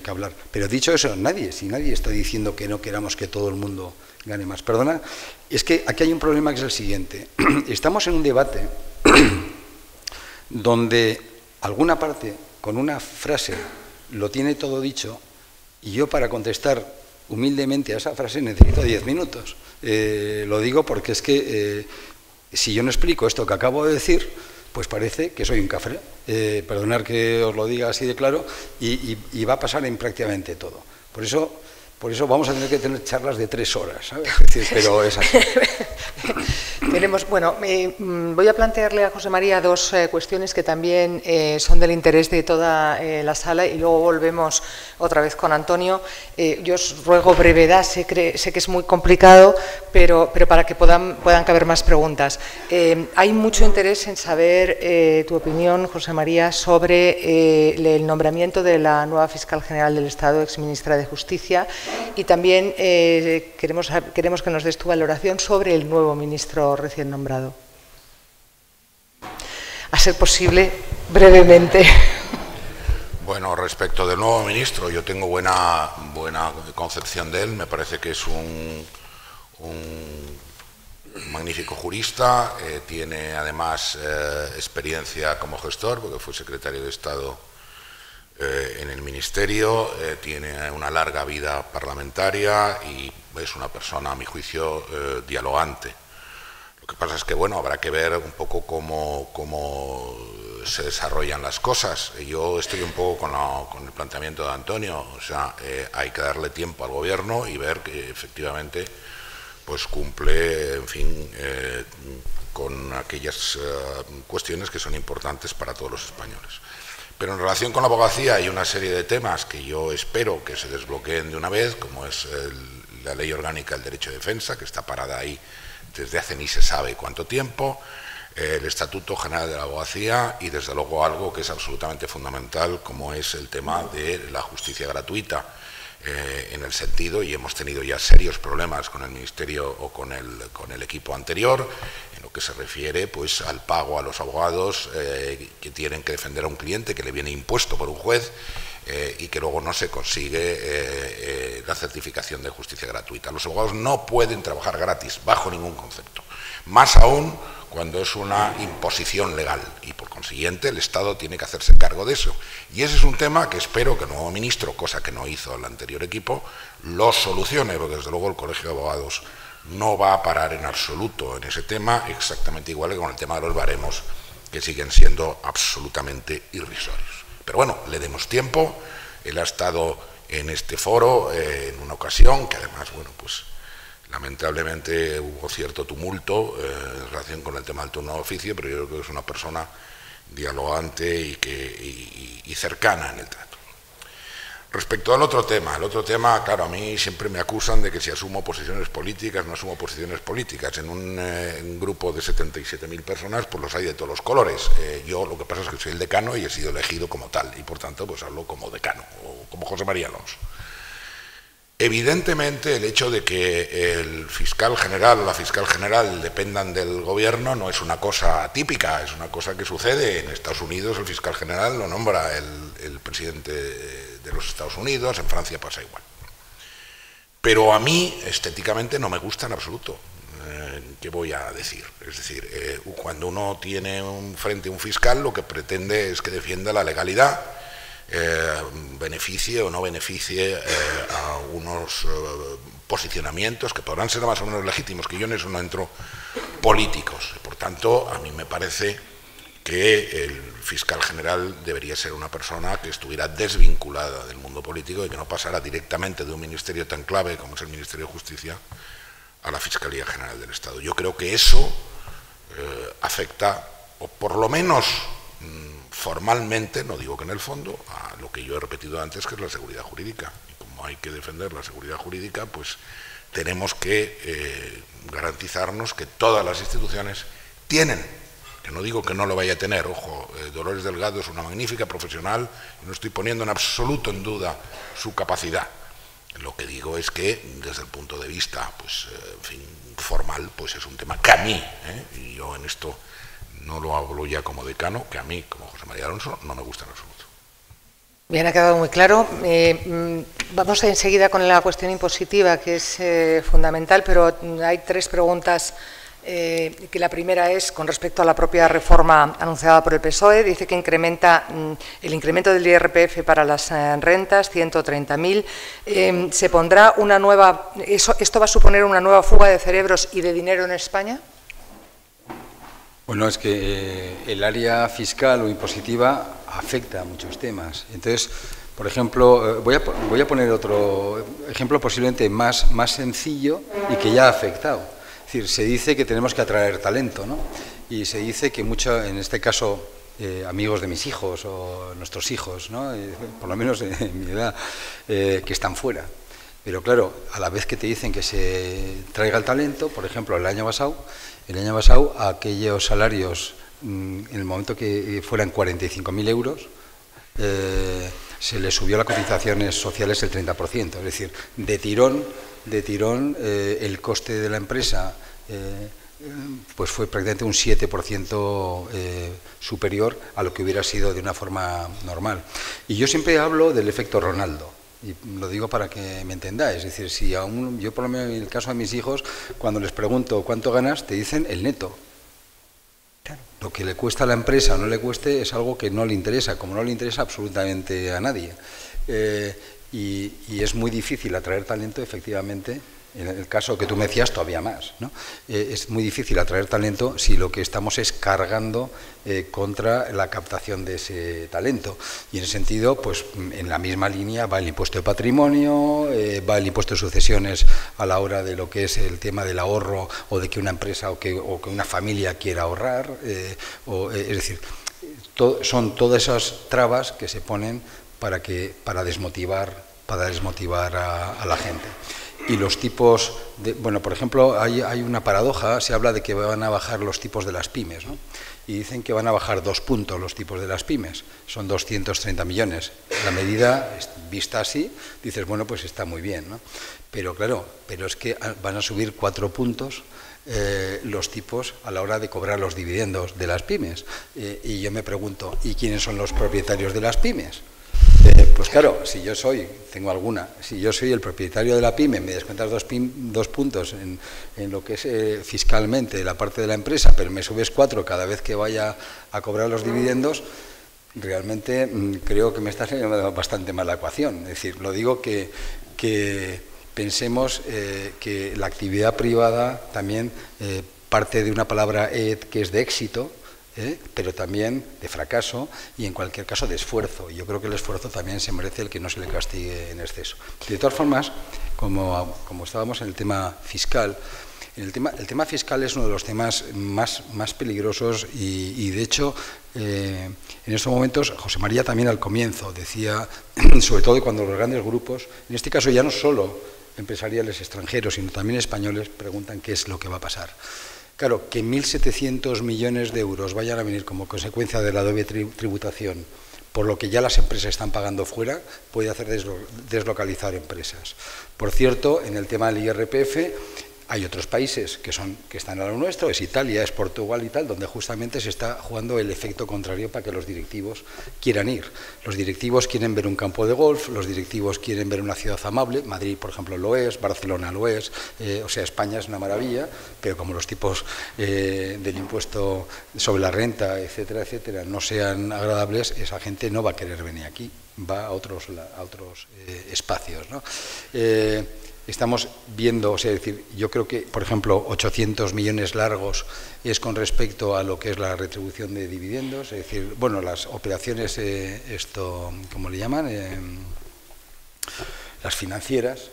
D: que hablar. Pero dicho eso, si nadie está diciendo que no queramos que todo el mundo gane más. Perdona, es que aquí hay un problema que es el siguiente. Estamos en un debate donde alguna parte, con una frase, lo tiene todo dicho, y yo para contestar humildemente a esa frase necesito 10 minutos. Lo digo porque es que si yo no explico esto que acabo de decir, pues parece que soy un cafre. Perdonad que os lo diga así de claro, y va a pasar en prácticamente todo. Por eso vamos a tener que tener charlas de 3 horas, ¿sabes? Es decir, pero es así.
A: Voy a plantearle a José María dos cuestiones que también son del interés de toda la sala, y luego volvemos otra vez con Antonio. Yo os ruego brevedad, sé que es muy complicado, pero para que puedan caber más preguntas. Hay mucho interés en saber tu opinión, José María, sobre el nombramiento de la nueva fiscal general del Estado, exministra de Justicia, y también queremos que nos des tu valoración sobre el nuevo ministro recién nombrado. A ser posible, brevemente.
B: Bueno, respecto del nuevo ministro, yo tengo buena concepción de él. Me parece que es un magnífico jurista. Tiene además experiencia como gestor, porque fue secretario de Estado en el Ministerio. Tiene una larga vida parlamentaria y es una persona, a mi juicio, dialogante. Lo que pasa es que, bueno, habrá que ver un poco cómo se desarrollan las cosas. Yo estoy un poco con el planteamiento de Antonio. O sea, hay que darle tiempo al Gobierno y ver que efectivamente pues cumple, en fin, con aquellas cuestiones que son importantes para todos los españoles. Pero en relación con la abogacía hay una serie de temas que yo espero que se desbloqueen de una vez, como es la Ley Orgánica del Derecho de Defensa, que está parada ahí desde hace ni se sabe cuánto tiempo, el Estatuto General de la Abogacía y, desde luego, algo que es absolutamente fundamental, como es el tema de la justicia gratuita, en el sentido, y hemos tenido ya serios problemas con el Ministerio o con el equipo anterior, en lo que se refiere pues al pago a los abogados que tienen que defender a un cliente que le viene impuesto por un juez, y que luego no se consigue la certificación de justicia gratuita. Los abogados no pueden trabajar gratis, bajo ningún concepto. Más aún cuando es una imposición legal y, por consiguiente, el Estado tiene que hacerse cargo de eso. Y ese es un tema que espero que el nuevo ministro, cosa que no hizo el anterior equipo, lo solucione, porque desde luego el Colegio de Abogados no va a parar en absoluto en ese tema, exactamente igual que con el tema de los baremos, que siguen siendo absolutamente irrisorios. Pero bueno, le demos tiempo. Él ha estado en este foro en una ocasión, que además, bueno, pues lamentablemente hubo cierto tumulto en relación con el tema del turno de oficio, pero yo creo que es una persona dialogante y cercana en el trato. Respecto al otro tema, claro, a mí siempre me acusan de que si asumo posiciones políticas, no asumo posiciones políticas. En un grupo de 77.000 personas, pues los hay de todos los colores. Yo lo que pasa es que soy el decano y he sido elegido como tal, y por tanto pues hablo como decano, o como José María Alonso. Evidentemente, el hecho de que el fiscal general o la fiscal general dependan del gobierno no es una cosa típica, es una cosa que sucede. En Estados Unidos el fiscal general lo nombra el presidente de los Estados Unidos, en Francia pasa igual. Pero a mí, estéticamente, no me gusta en absoluto. ¿Qué voy a decir? Es decir, cuando uno tiene frente a un fiscal, lo que pretende es que defienda la legalidad, beneficie o no beneficie a unos posicionamientos que podrán ser más o menos legítimos, que yo en eso no entro, políticos. Por tanto, a mí me parece que el fiscal general debería ser una persona que estuviera desvinculada del mundo político y que no pasara directamente de un ministerio tan clave como es el Ministerio de Justicia a la Fiscalía General del Estado. Yo creo que eso afecta, o por lo menos formalmente, no digo que en el fondo, a lo que yo he repetido antes, que es la seguridad jurídica. Y como hay que defender la seguridad jurídica, pues tenemos que garantizarnos que todas las instituciones tienen, que no digo que no lo vaya a tener, ojo, Dolores Delgado es una magnífica profesional y no estoy poniendo en absoluto en duda su capacidad. Lo que digo es que desde el punto de vista, pues, en fin, formal, pues es un tema que a mí, y yo en esto no lo hablo ya como decano, que a mí, como José María Alonso, no me gusta en absoluto.
A: Bien, ha quedado muy claro. Vamos enseguida con la cuestión impositiva, que es fundamental, pero hay tres preguntas. Que la primera es con respecto a la propia reforma anunciada por el PSOE. Dice que incrementa el incremento del IRPF para las rentas, 130.000. ¿Se pondrá una nueva, esto va a suponer una nueva fuga de cerebros y de dinero en España?
D: Bueno, es que el área fiscal o impositiva afecta a muchos temas. Entonces, por ejemplo, voy a poner otro ejemplo posiblemente más sencillo y que ya ha afectado. Es decir, se dice que tenemos que atraer talento, ¿no? Y se dice que mucho, en este caso, amigos de mis hijos o nuestros hijos, ¿no? Por lo menos en mi edad, que están fuera. Pero claro, a la vez que te dicen que se traiga el talento, por ejemplo, el año pasado, aquellos salarios, en el momento que fueran 45.000 euros, se les subió las cotizaciones sociales el 30%. Es decir, de tirón, el coste de la empresa pues fue prácticamente un 7% superior a lo que hubiera sido de una forma normal. Y yo siempre hablo del efecto Ronaldo. Y lo digo para que me entendáis, es decir, si yo por lo menos en el caso de mis hijos, cuando les pregunto cuánto ganas, te dicen el neto. Claro. Lo que le cuesta a la empresa o no le cueste es algo que no le interesa, como no le interesa absolutamente a nadie. Y es muy difícil atraer talento, efectivamente. En el caso que tú me decías, todavía más, ¿no? Es muy difícil atraer talento si lo que estamos es cargando contra la captación de ese talento. Y en ese sentido, pues en la misma línea va el impuesto de patrimonio, va el impuesto de sucesiones a la hora de lo que es el tema del ahorro o de que una empresa o que una familia quiera ahorrar. Es decir, son todas esas trabas que se ponen para desmotivar a la gente. Y los tipos, bueno, por ejemplo, hay una paradoja, se habla de que van a bajar los tipos de las pymes, ¿no? Y dicen que van a bajar 2 puntos los tipos de las pymes, son 230 millones. La medida, vista así, dices, bueno, pues está muy bien, ¿no? Pero claro, es que van a subir 4 puntos los tipos a la hora de cobrar los dividendos de las pymes. Y yo me pregunto, ¿y quiénes son los propietarios de las pymes? Pues claro, si yo soy el propietario de la pyme, me descuentas dos puntos en lo que es fiscalmente la parte de la empresa, pero me subes 4 cada vez que vaya a cobrar los dividendos, realmente creo que me está saliendo bastante mal la ecuación. Es decir, lo digo que pensemos que la actividad privada también parte de una palabra que es de éxito, pero también de fracaso y en cualquier caso de esfuerzo. Y yo creo que el esfuerzo también se merece el que no se le castigue en exceso. De todas formas, como estábamos en el tema fiscal, el tema fiscal es uno de los temas más peligrosos y de hecho en estos momentos José María también al comienzo decía, sobre todo cuando los grandes grupos, en este caso ya no solo empresariales extranjeros sino también españoles, preguntan qué es lo que va a pasar. Claro, que 1.700 millones de euros vayan a venir como consecuencia de la doble tributación, por lo que ya las empresas están pagando fuera, puede hacer deslocalizar empresas. Por cierto, en el tema del IRPF, hay otros países que están a lo nuestro, es Italia, es Portugal y tal, donde justamente se está jugando el efecto contrario para que los directivos quieran ir. Los directivos quieren ver un campo de golf, los directivos quieren ver una ciudad amable, Madrid, por ejemplo, lo es, Barcelona lo es, o sea, España es una maravilla, pero como los tipos del impuesto sobre la renta, etcétera, etcétera, no sean agradables, esa gente no va a querer venir aquí, va a otros espacios, ¿no? Estamos viendo, o sea, es decir, yo creo que, por ejemplo, 800 millones largos es con respecto a lo que es la retribución de dividendos, es decir, bueno, las operaciones, ¿cómo le llaman? Las financieras,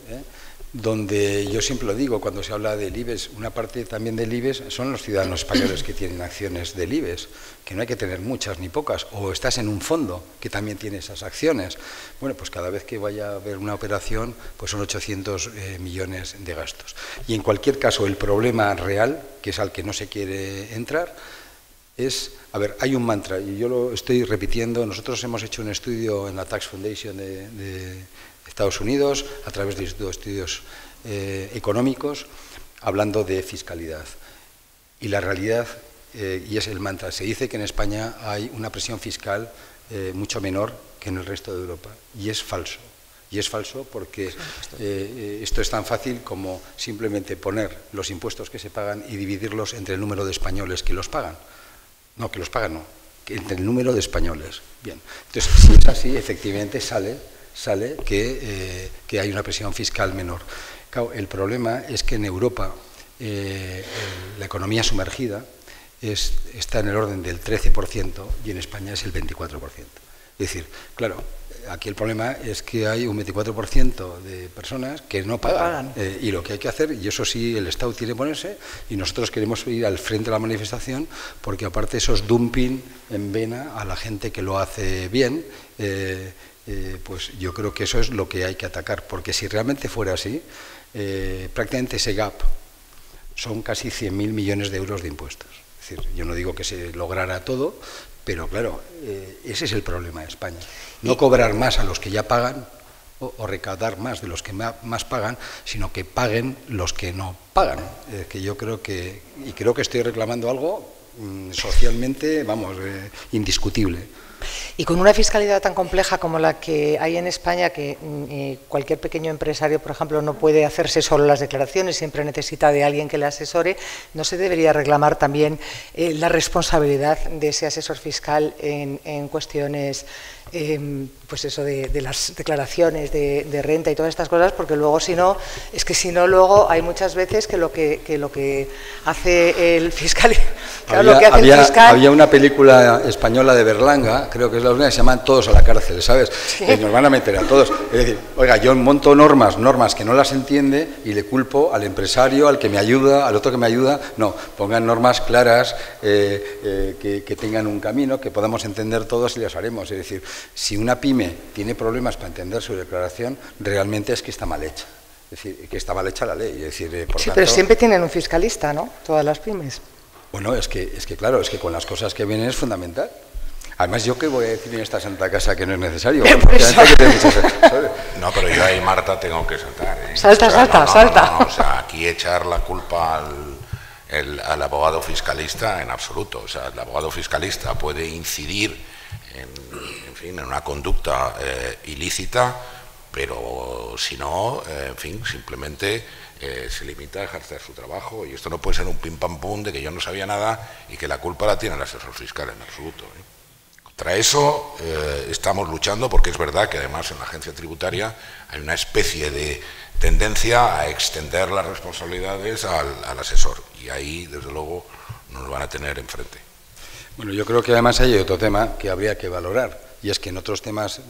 D: donde yo siempre lo digo, cuando se habla del IBEX, una parte también del IBEX son los ciudadanos españoles que tienen acciones del IBEX, que no hay que tener muchas ni pocas, o estás en un fondo que también tiene esas acciones. Bueno, pues cada vez que vaya a haber una operación, pues son 800 millones de gastos. Y en cualquier caso, el problema real, que es al que no se quiere entrar, es, a ver, hay un mantra, y yo lo estoy repitiendo, nosotros hemos hecho un estudio en la Tax Foundation de Estados Unidos, a través de estudios económicos, hablando de fiscalidad. Y la realidad, y es el mantra, se dice que en España hay una presión fiscal mucho menor que en el resto de Europa, y es falso. Y es falso porque esto es tan fácil como simplemente poner los impuestos que se pagan y dividirlos entre el número de españoles que los pagan. No, que los pagan no, que entre el número de españoles. Bien, entonces, si es así, efectivamente sale que hay una presión fiscal menor. Claro, el problema es que en Europa la economía sumergida está en el orden del 13% y en España es el 24%. Es decir, claro, aquí el problema es que hay un 24% de personas que no pagan. Y lo que hay que hacer, y eso sí el Estado tiene que ponerse, y nosotros queremos ir al frente de la manifestación, porque aparte eso es dumping en vena a la gente que lo hace bien. Pues yo creo que eso es lo que hay que atacar, porque si realmente fuera así, prácticamente ese gap son casi 100.000 millones de euros de impuestos. Es decir, yo no digo que se lograra todo, pero claro, ese es el problema de España. No cobrar más a los que ya pagan o recaudar más de los que más pagan, sino que paguen los que no pagan. Que yo creo que, y creo que estoy reclamando algo socialmente, vamos, indiscutible.
A: Y con una fiscalidad tan compleja como la que hay en España, que cualquier pequeño empresario, por ejemplo, no puede hacerse solo las declaraciones, siempre necesita de alguien que le asesore, ¿no se debería reclamar también la responsabilidad de ese asesor fiscal en cuestiones, pues eso, de las declaraciones de renta y todas estas cosas? Porque luego, si no, es que si no, luego hay muchas veces que lo que hace el fiscal... Claro,
D: había una película española de Berlanga, creo que es la única, que se llaman Todos a la cárcel, ¿sabes? Sí. Nos van a meter a todos. Es decir, oiga, yo monto normas que no las entiende y le culpo al empresario, al que me ayuda, al otro que me ayuda. No, pongan normas claras, que tengan un camino, que podamos entender todos y las haremos. Es decir, si una pyme tiene problemas para entender su declaración, realmente es que está mal hecha. Es decir, que está mal hecha la ley. Es decir, por
A: sí,
D: tanto,
A: pero siempre tienen un fiscalista, ¿no? Todas las pymes.
D: Bueno, es que claro, es que con las cosas que vienen es fundamental. Además, ¿yo qué voy a decir en esta santa casa que no es necesario?
B: No, pero yo ahí, Marta, tengo que saltar.
A: Salta.
B: O sea, aquí echar la culpa al abogado fiscalista en absoluto. O sea, el abogado fiscalista puede incidir en fin, en una conducta ilícita, pero si no, en fin, simplemente se limita a ejercer su trabajo, y esto no puede ser un pim pam pum de que yo no sabía nada y que la culpa la tiene el asesor fiscal en absoluto. Contra eso estamos luchando, porque es verdad que además en la agencia tributaria hay una especie de tendencia a extender las responsabilidades al asesor, y ahí desde luego no lo van a tener enfrente.
D: Bueno, yo creo que además hay otro tema que habría que valorar, y es que en otros temas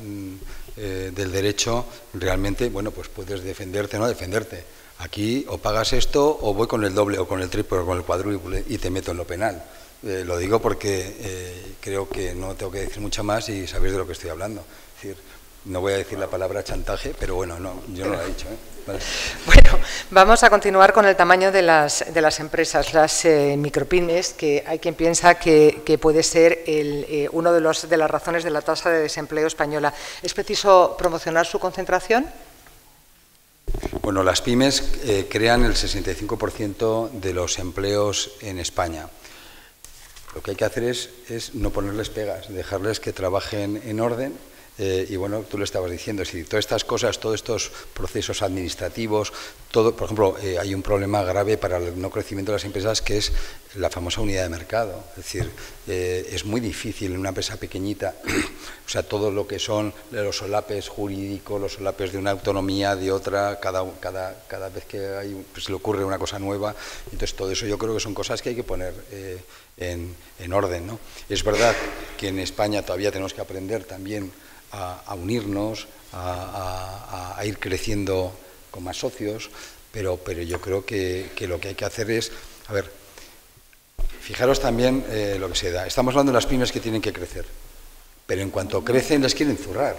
D: del derecho realmente, bueno, pues puedes defenderte o no defenderte. Aquí o pagas esto o voy con el doble o con el triple o con el cuádruple y te meto en lo penal. Lo digo porque creo que no tengo que decir mucho más y sabéis de lo que estoy hablando. Es decir, no voy a decir la palabra chantaje, pero bueno, no, yo no la he dicho. Vale.
A: Bueno, vamos a continuar con el tamaño de las empresas, las micropymes, que hay quien piensa que puede ser uno de las razones de la tasa de desempleo española. ¿Es preciso promocionar su concentración?
D: Bueno, las pymes crean el 65% de los empleos en España. Lo que hay que hacer es no ponerles pegas, dejarles que trabajen en orden. Y bueno, tú lo estabas diciendo, si todas estas cosas, todos estos procesos administrativos, todo, por ejemplo, hay un problema grave para el no crecimiento de las empresas, que es la famosa unidad de mercado. Es decir, es muy difícil en una empresa pequeñita, o sea, todo lo que son los solapes jurídicos, los solapes de una autonomía, de otra, cada vez que pues, le ocurre una cosa nueva. Entonces, todo eso yo creo que son cosas que hay que poner en orden, ¿no? Es verdad que en España todavía tenemos que aprender también a unirnos, a ir creciendo con más socios, pero yo creo que lo que hay que hacer es, a ver, fijaros también lo que se da. Estamos hablando de las pymes que tienen que crecer, pero en cuanto crecen les quieren zurrar.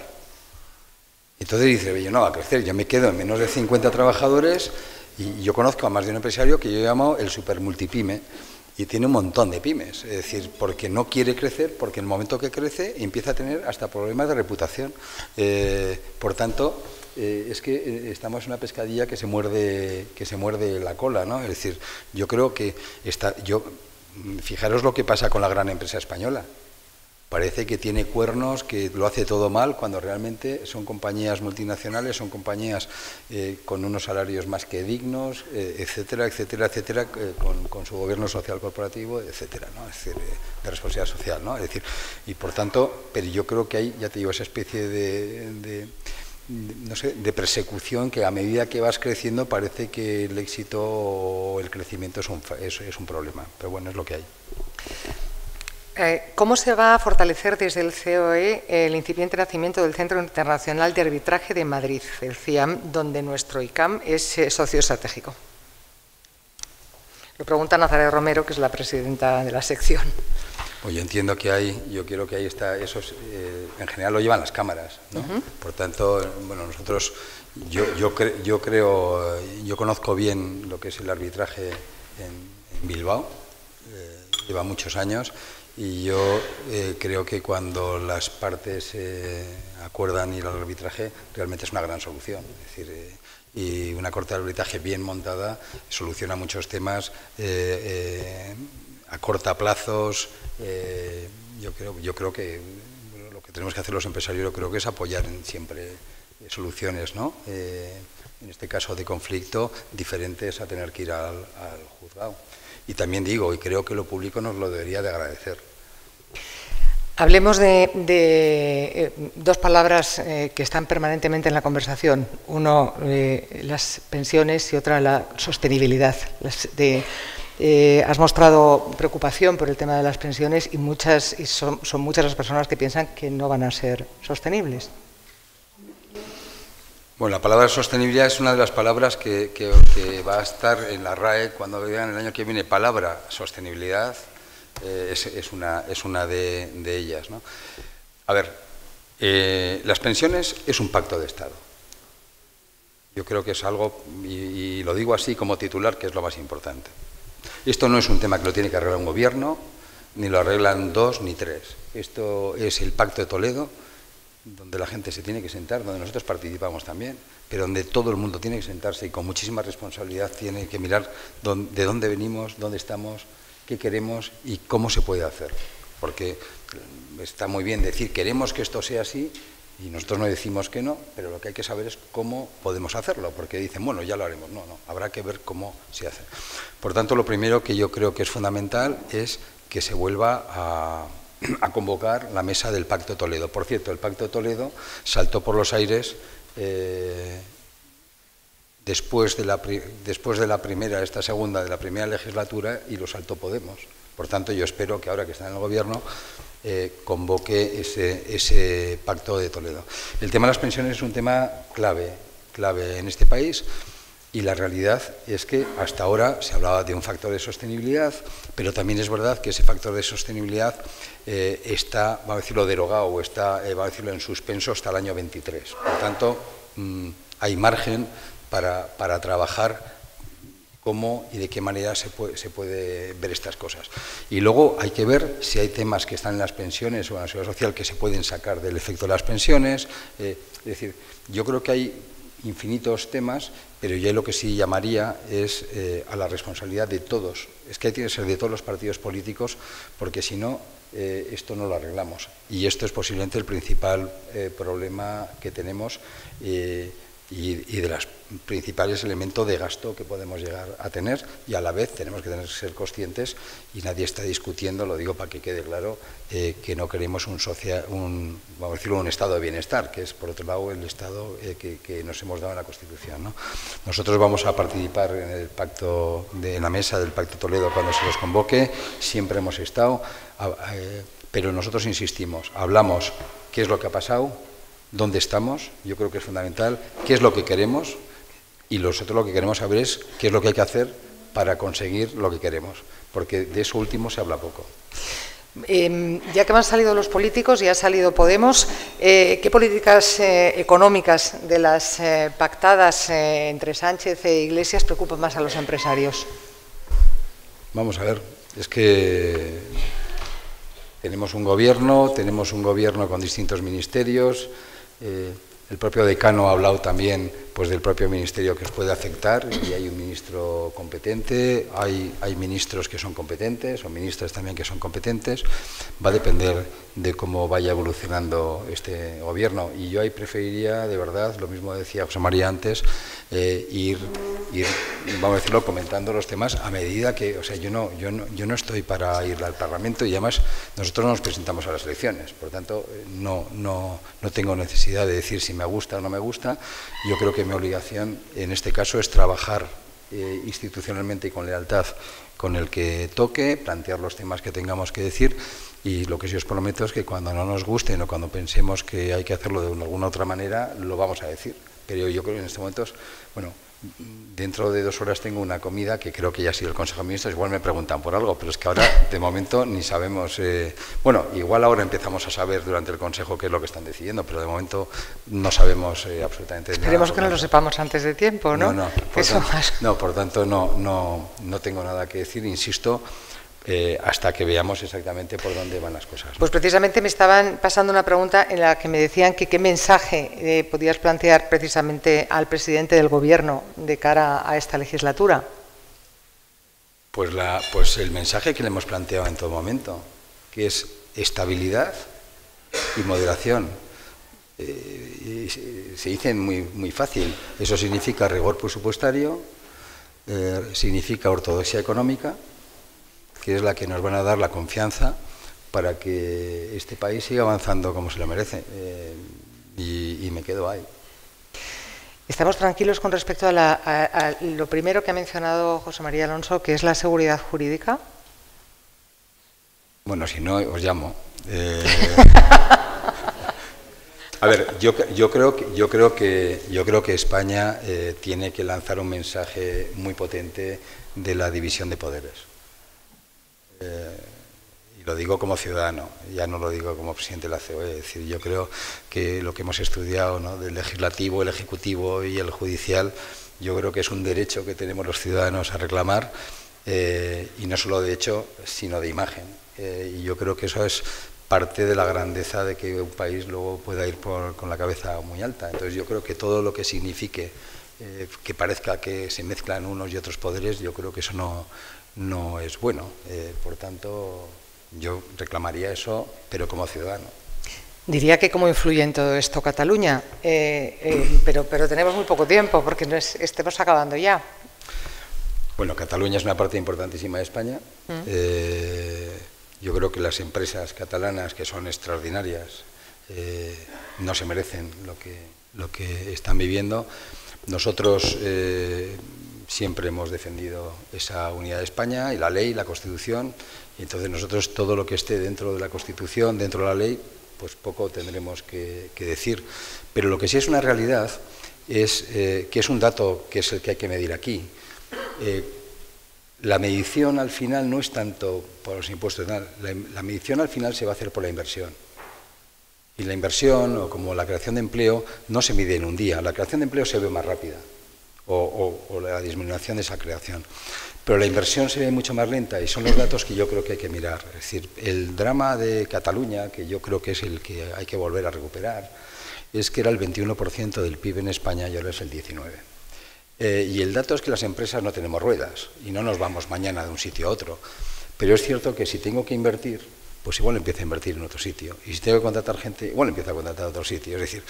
D: Entonces dice, yo no va a crecer, yo me quedo en menos de 50 trabajadores, y yo conozco a más de un empresario que yo llamo el super multipyme, y tiene un montón de pymes, es decir, porque no quiere crecer, porque en el momento que crece empieza a tener hasta problemas de reputación. Por tanto, es que estamos en una pescadilla que se muerde la cola, ¿no? Es decir, yo creo que fijaros lo que pasa con la gran empresa española. Parece que tiene cuernos, que lo hace todo mal, cuando realmente son compañías multinacionales, son compañías con unos salarios más que dignos, etcétera, etcétera, etcétera, con su gobierno social corporativo, etcétera, ¿no? Es decir, de responsabilidad social, ¿no? Es decir, y por tanto, pero yo creo que hay, ya te digo, esa especie no sé, de persecución, que a medida que vas creciendo parece que el éxito o el crecimiento es un problema, pero bueno, es lo que hay.
A: ¿Cómo se va a fortalecer desde el COE el incipiente nacimiento del Centro Internacional de Arbitraje de Madrid, el CIAM, donde nuestro ICAM es socio estratégico? Lo pregunta Nazaret Romero, que es la presidenta de la sección.
D: Pues yo entiendo que yo quiero que ahí está, esos en general lo llevan las cámaras, ¿no? Por tanto, bueno, nosotros, yo conozco bien lo que es el arbitraje en Bilbao, lleva muchos años. Y yo creo que cuando las partes acuerdan ir al arbitraje, realmente es una gran solución. Es decir, y una corte de arbitraje bien montada soluciona muchos temas, acorta plazos. Yo creo que bueno, lo que tenemos que hacer los empresarios, yo creo que es apoyar siempre soluciones, ¿no? En este caso de conflicto, diferentes a tener que ir al juzgado. Y también digo, y creo que lo público nos lo debería de agradecer.
A: Hablemos de dos palabras que están permanentemente en la conversación. Uno, las pensiones, y otra, la sostenibilidad. Has mostrado preocupación por el tema de las pensiones y son muchas las personas que piensan que no van a ser sostenibles.
D: Bueno, la palabra sostenibilidad es una de las palabras que va a estar en la RAE cuando vean el año que viene palabra sostenibilidad, es una de ellas, ¿no? A ver, las pensiones es un pacto de Estado. Yo creo que es algo, y lo digo así como titular, que es lo más importante. Esto no es un tema que lo tiene que arreglar un gobierno, ni lo arreglan 2 ni 3. Esto es el Pacto de Toledo, donde la gente se tiene que sentar, donde nosotros participamos también, pero donde todo el mundo tiene que sentarse y con muchísima responsabilidad tiene que mirar de dónde venimos, dónde estamos, qué queremos y cómo se puede hacer. Porque está muy bien decir queremos que esto sea así y nosotros no decimos que no, pero lo que hay que saber es cómo podemos hacerlo, porque dicen, bueno, ya lo haremos. No, habrá que ver cómo se hace. Por tanto, lo primero que yo creo que es fundamental es que se vuelva a convocar la mesa del Pacto de Toledo. Por cierto, el Pacto de Toledo saltó por los aires después de la primera, esta segunda, de la primera legislatura, y lo saltó Podemos. Por tanto, yo espero que ahora que está en el Gobierno convoque ese Pacto de Toledo. El tema de las pensiones es un tema clave en este país, y la realidad es que hasta ahora se hablaba de un factor de sostenibilidad, pero también es verdad que ese factor de sostenibilidad está, vamos a decirlo, derogado o está, vamos a decirlo, en suspenso hasta el año 23. Por tanto, hay margen para trabajar cómo y de qué manera se puede ver estas cosas. Y luego hay que ver si hay temas que están en las pensiones o en la seguridad social que se pueden sacar del efecto de las pensiones. Es decir, yo creo que hay infinitos temas, pero yo lo que sí llamaría es a la responsabilidad de todos. Es que tiene que ser de todos los partidos políticos, porque si no, esto no lo arreglamos. Y esto es posiblemente el principal problema que tenemos y de los principales elementos de gasto que podemos llegar a tener, y a la vez tenemos que ser conscientes, y nadie está discutiendo, lo digo para que quede claro, que no queremos vamos a decirlo, un estado de bienestar, que es por otro lado el estado que nos hemos dado en la Constitución, ¿no? Nosotros vamos a participar en el pacto, en la mesa del Pacto de Toledo cuando se los convoque, siempre hemos estado, pero nosotros insistimos, hablamos qué es lo que ha pasado, dónde estamos, yo creo que es fundamental, qué es lo que queremos, y nosotros lo que queremos saber es qué es lo que hay que hacer para conseguir lo que queremos, porque de eso último se habla poco.
A: Ya que han salido los políticos y ha salido Podemos, ¿qué políticas económicas de las pactadas entre Sánchez e Iglesias preocupan más a los empresarios?
D: Vamos a ver, es que tenemos un gobierno con distintos ministerios. El propio decano ha hablado también pues, del propio ministerio que os puede afectar, y hay un ministro competente, hay ministros que son competentes, o ministras también que son competentes. Va a depender de cómo vaya evolucionando este gobierno, y yo ahí preferiría, de verdad, lo mismo decía José María antes, ir, vamos a decirlo, comentando los temas a medida que, o sea, yo no estoy para ir al Parlamento, y además nosotros no nos presentamos a las elecciones, por tanto no tengo necesidad de decir si me gusta o no me gusta. Yo creo que mi obligación en este caso es trabajar institucionalmente y con lealtad con el que toque, plantear los temas que tengamos que decir, y lo que sí os prometo es que cuando no nos gusten o cuando pensemos que hay que hacerlo de alguna otra manera, lo vamos a decir. Pero yo creo que en estos momentos, bueno, dentro de 2 horas tengo una comida que creo que ya ha sido el Consejo de Ministros, igual me preguntan por algo, pero es que ahora de momento ni sabemos, bueno, igual ahora empezamos a saber durante el Consejo qué es lo que están decidiendo, pero de momento no sabemos absolutamente nada.
A: Esperemos que no lo sepamos antes de tiempo, ¿no?
D: Por tanto no tengo nada que decir, insisto, hasta que veamos exactamente por dónde van las cosas, ¿no?
A: Pues precisamente me estaban pasando una pregunta en la que me decían que qué mensaje podías plantear precisamente al presidente del Gobierno de cara a esta legislatura.
D: Pues el mensaje que le hemos planteado en todo momento, que es estabilidad y moderación. Se dice muy fácil, eso significa rigor presupuestario, significa ortodoxia económica, que es la que nos van a dar la confianza para que este país siga avanzando como se lo merece. Y me quedo ahí.
A: Estamos tranquilos con respecto a lo primero que ha mencionado José María Alonso, que es la seguridad jurídica.
D: Bueno, si no, os llamo. A ver, yo creo que España tiene que lanzar un mensaje muy potente de la división de poderes. Y lo digo como ciudadano, ya no lo digo como presidente de la COE. Es decir, yo creo que lo que hemos estudiado, ¿no?, del legislativo, el ejecutivo y el judicial, yo creo que es un derecho que tenemos los ciudadanos a reclamar, y no solo de hecho, sino de imagen. Y yo creo que eso es parte de la grandeza de que un país luego pueda ir con la cabeza muy alta. Entonces yo creo que todo lo que signifique que parezca que se mezclan unos y otros poderes, yo creo que eso no es bueno. Por tanto, Yo reclamaría eso, pero como ciudadano.
A: Diría que cómo influye en todo esto Cataluña, pero tenemos muy poco tiempo porque estemos acabando ya.
D: Bueno, Cataluña es una parte importantísima de España. Yo creo que las empresas catalanas, que son extraordinarias, no se merecen lo que están viviendo. Nosotros siempre hemos defendido esa unidad de España y la ley, la Constitución, y entonces nosotros todo lo que esté dentro de la Constitución, dentro de la ley, pues poco tendremos que decir. Pero lo que sí es una realidad es que es un dato que es el que hay que medir aquí. La medición al final no es tanto por los impuestos, la medición al final se va a hacer por la inversión. Y la inversión, o como la creación de empleo, no se mide en un día. La creación de empleo se ve más rápida, o la disminución de esa creación. Pero la inversión se ve mucho más lenta y son los datos que yo creo que hay que mirar. Es decir, el drama de Cataluña, que yo creo que es el que hay que volver a recuperar, es que era el 21% del PIB en España y ahora es el 19%. Y el dato es que las empresas no tenemos ruedas y no nos vamos mañana de un sitio a otro. Pero es cierto que si tengo que invertir, pues igual empiezo a invertir en otro sitio. Y si tengo que contratar gente, igual empiezo a contratar a otro sitio. Es decir,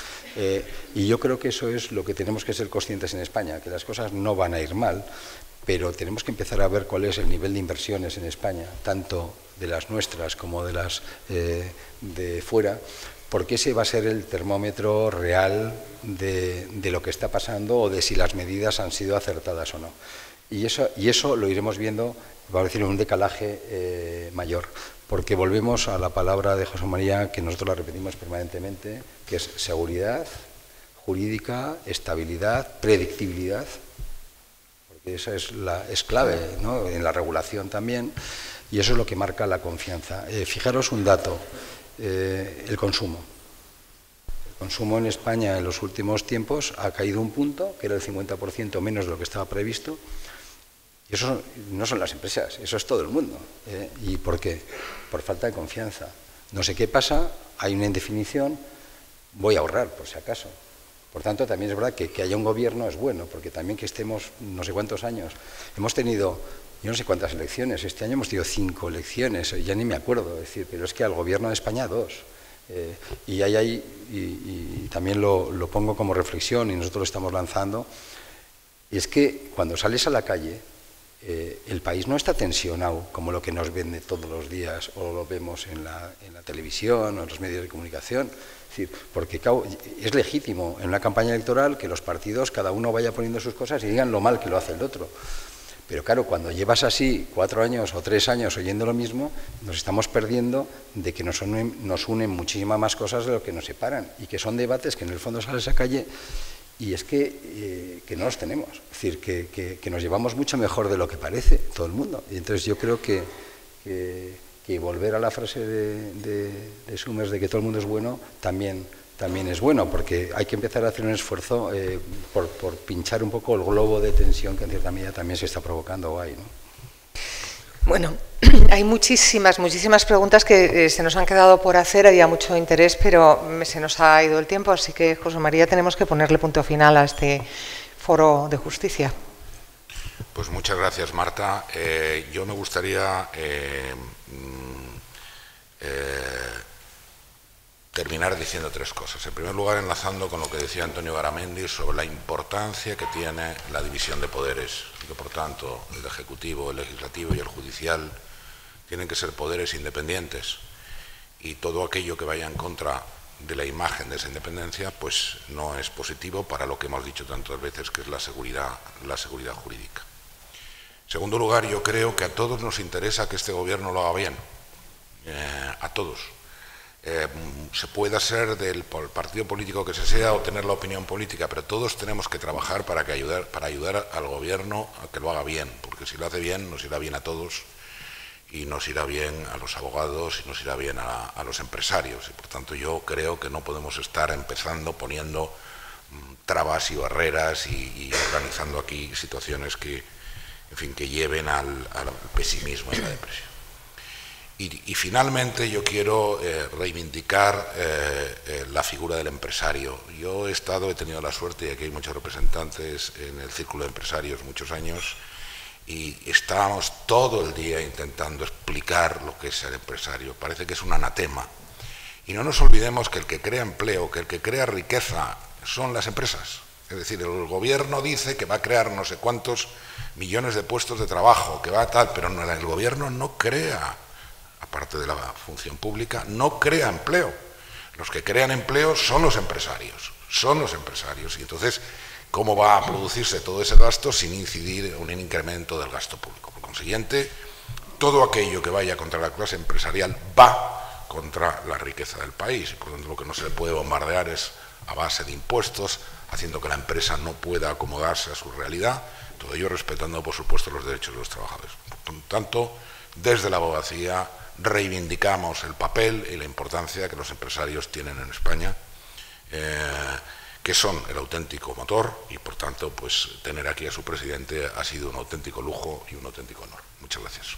D: y yo creo que eso es lo que tenemos que ser conscientes en España, que las cosas no van a ir mal, pero tenemos que empezar a ver cuál es el nivel de inversiones en España, tanto de las nuestras como de las de fuera, porque ese va a ser el termómetro real de lo que está pasando o de si las medidas han sido acertadas o no. Y eso lo iremos viendo, va a decir, en un decalaje mayor, porque volvemos a la palabra de José María, que nosotros la repetimos permanentemente, que es seguridad jurídica, estabilidad, predictibilidad. Esa es clave, ¿no? En la regulación también, y eso es lo que marca la confianza. Fijaros un dato, el consumo. El consumo en España en los últimos tiempos ha caído un punto, que era el 50% menos de lo que estaba previsto, y eso no son las empresas, eso es todo el mundo. ¿Y por qué? Por falta de confianza. No sé qué pasa, hay una indefinición, voy a ahorrar por si acaso. Por tanto, también es verdad que haya un gobierno es bueno, porque también que estemos no sé cuántos años. Hemos tenido, yo no sé cuántas elecciones, este año hemos tenido 5 elecciones, ya ni me acuerdo, es decir, pero es que al gobierno de España 2. Y también lo pongo como reflexión y nosotros lo estamos lanzando, y es que cuando sales a la calle, el país no está tensionado como lo que nos vende todos los días o lo vemos en la televisión o en los medios de comunicación. Es decir, porque es legítimo en una campaña electoral que los partidos cada uno vaya poniendo sus cosas y digan lo mal que lo hace el otro. Pero claro, cuando llevas así 4 años o 3 años oyendo lo mismo, nos estamos perdiendo de que nos unen muchísimas más cosas de lo que nos separan y que son debates que en el fondo sales a calle y es que no los tenemos. Es decir, que nos llevamos mucho mejor de lo que parece todo el mundo. Y entonces yo creo que volver a la frase de Summers de que todo el mundo es bueno también es bueno, porque hay que empezar a hacer un esfuerzo por pinchar un poco el globo de tensión que en cierta medida también se está provocando o hay, ¿no?
A: Bueno, hay muchísimas preguntas que se nos han quedado por hacer, había mucho interés, pero se nos ha ido el tiempo, así que, José María, tenemos que ponerle punto final a este foro de justicia.
B: Pues muchas gracias, Marta. Yo me gustaría terminar diciendo 3 cosas. En primer lugar, enlazando con lo que decía Antonio Garamendi sobre la importancia que tiene la división de poderes, que por tanto el Ejecutivo, el Legislativo y el Judicial tienen que ser poderes independientes y todo aquello que vaya en contra de la imagen de esa independencia pues no es positivo para lo que hemos dicho tantas veces, que es la seguridad jurídica. En segundo lugar, yo creo que a todos nos interesa que este gobierno lo haga bien, a todos. Se pueda ser del partido político que se sea o tener la opinión política, pero todos tenemos que trabajar para ayudar al gobierno a que lo haga bien, porque si lo hace bien nos irá bien a todos y nos irá bien a los abogados y nos irá bien a los empresarios. Y por tanto yo creo que no podemos estar empezando poniendo trabas y barreras y organizando aquí situaciones que, en fin, que lleven al pesimismo y a la depresión. Y finalmente yo quiero reivindicar la figura del empresario. Yo he tenido la suerte, y aquí hay muchos representantes en el círculo de empresarios muchos años, y estábamos todo el día intentando explicar lo que es ser empresario. Parece que es un anatema. Y no nos olvidemos que el que crea empleo, que el que crea riqueza, son las empresas. Es decir, el gobierno dice que va a crear no sé cuántos millones de puestos de trabajo, que va a tal, pero el gobierno no crea, aparte de la función pública, no crea empleo. Los que crean empleo son los empresarios, y entonces, ¿cómo va a producirse todo ese gasto sin incidir en un incremento del gasto público? Por consiguiente, todo aquello que vaya contra la clase empresarial va contra la riqueza del país, y por lo tanto lo que no se le puede bombardear es a base de impuestos, haciendo que la empresa no pueda acomodarse a su realidad, todo ello respetando, por supuesto, los derechos de los trabajadores. Por tanto, desde la abogacía reivindicamos el papel y la importancia que los empresarios tienen en España, que son el auténtico motor, y por tanto, pues tener aquí a su presidente ha sido un auténtico lujo y un auténtico honor. Muchas gracias.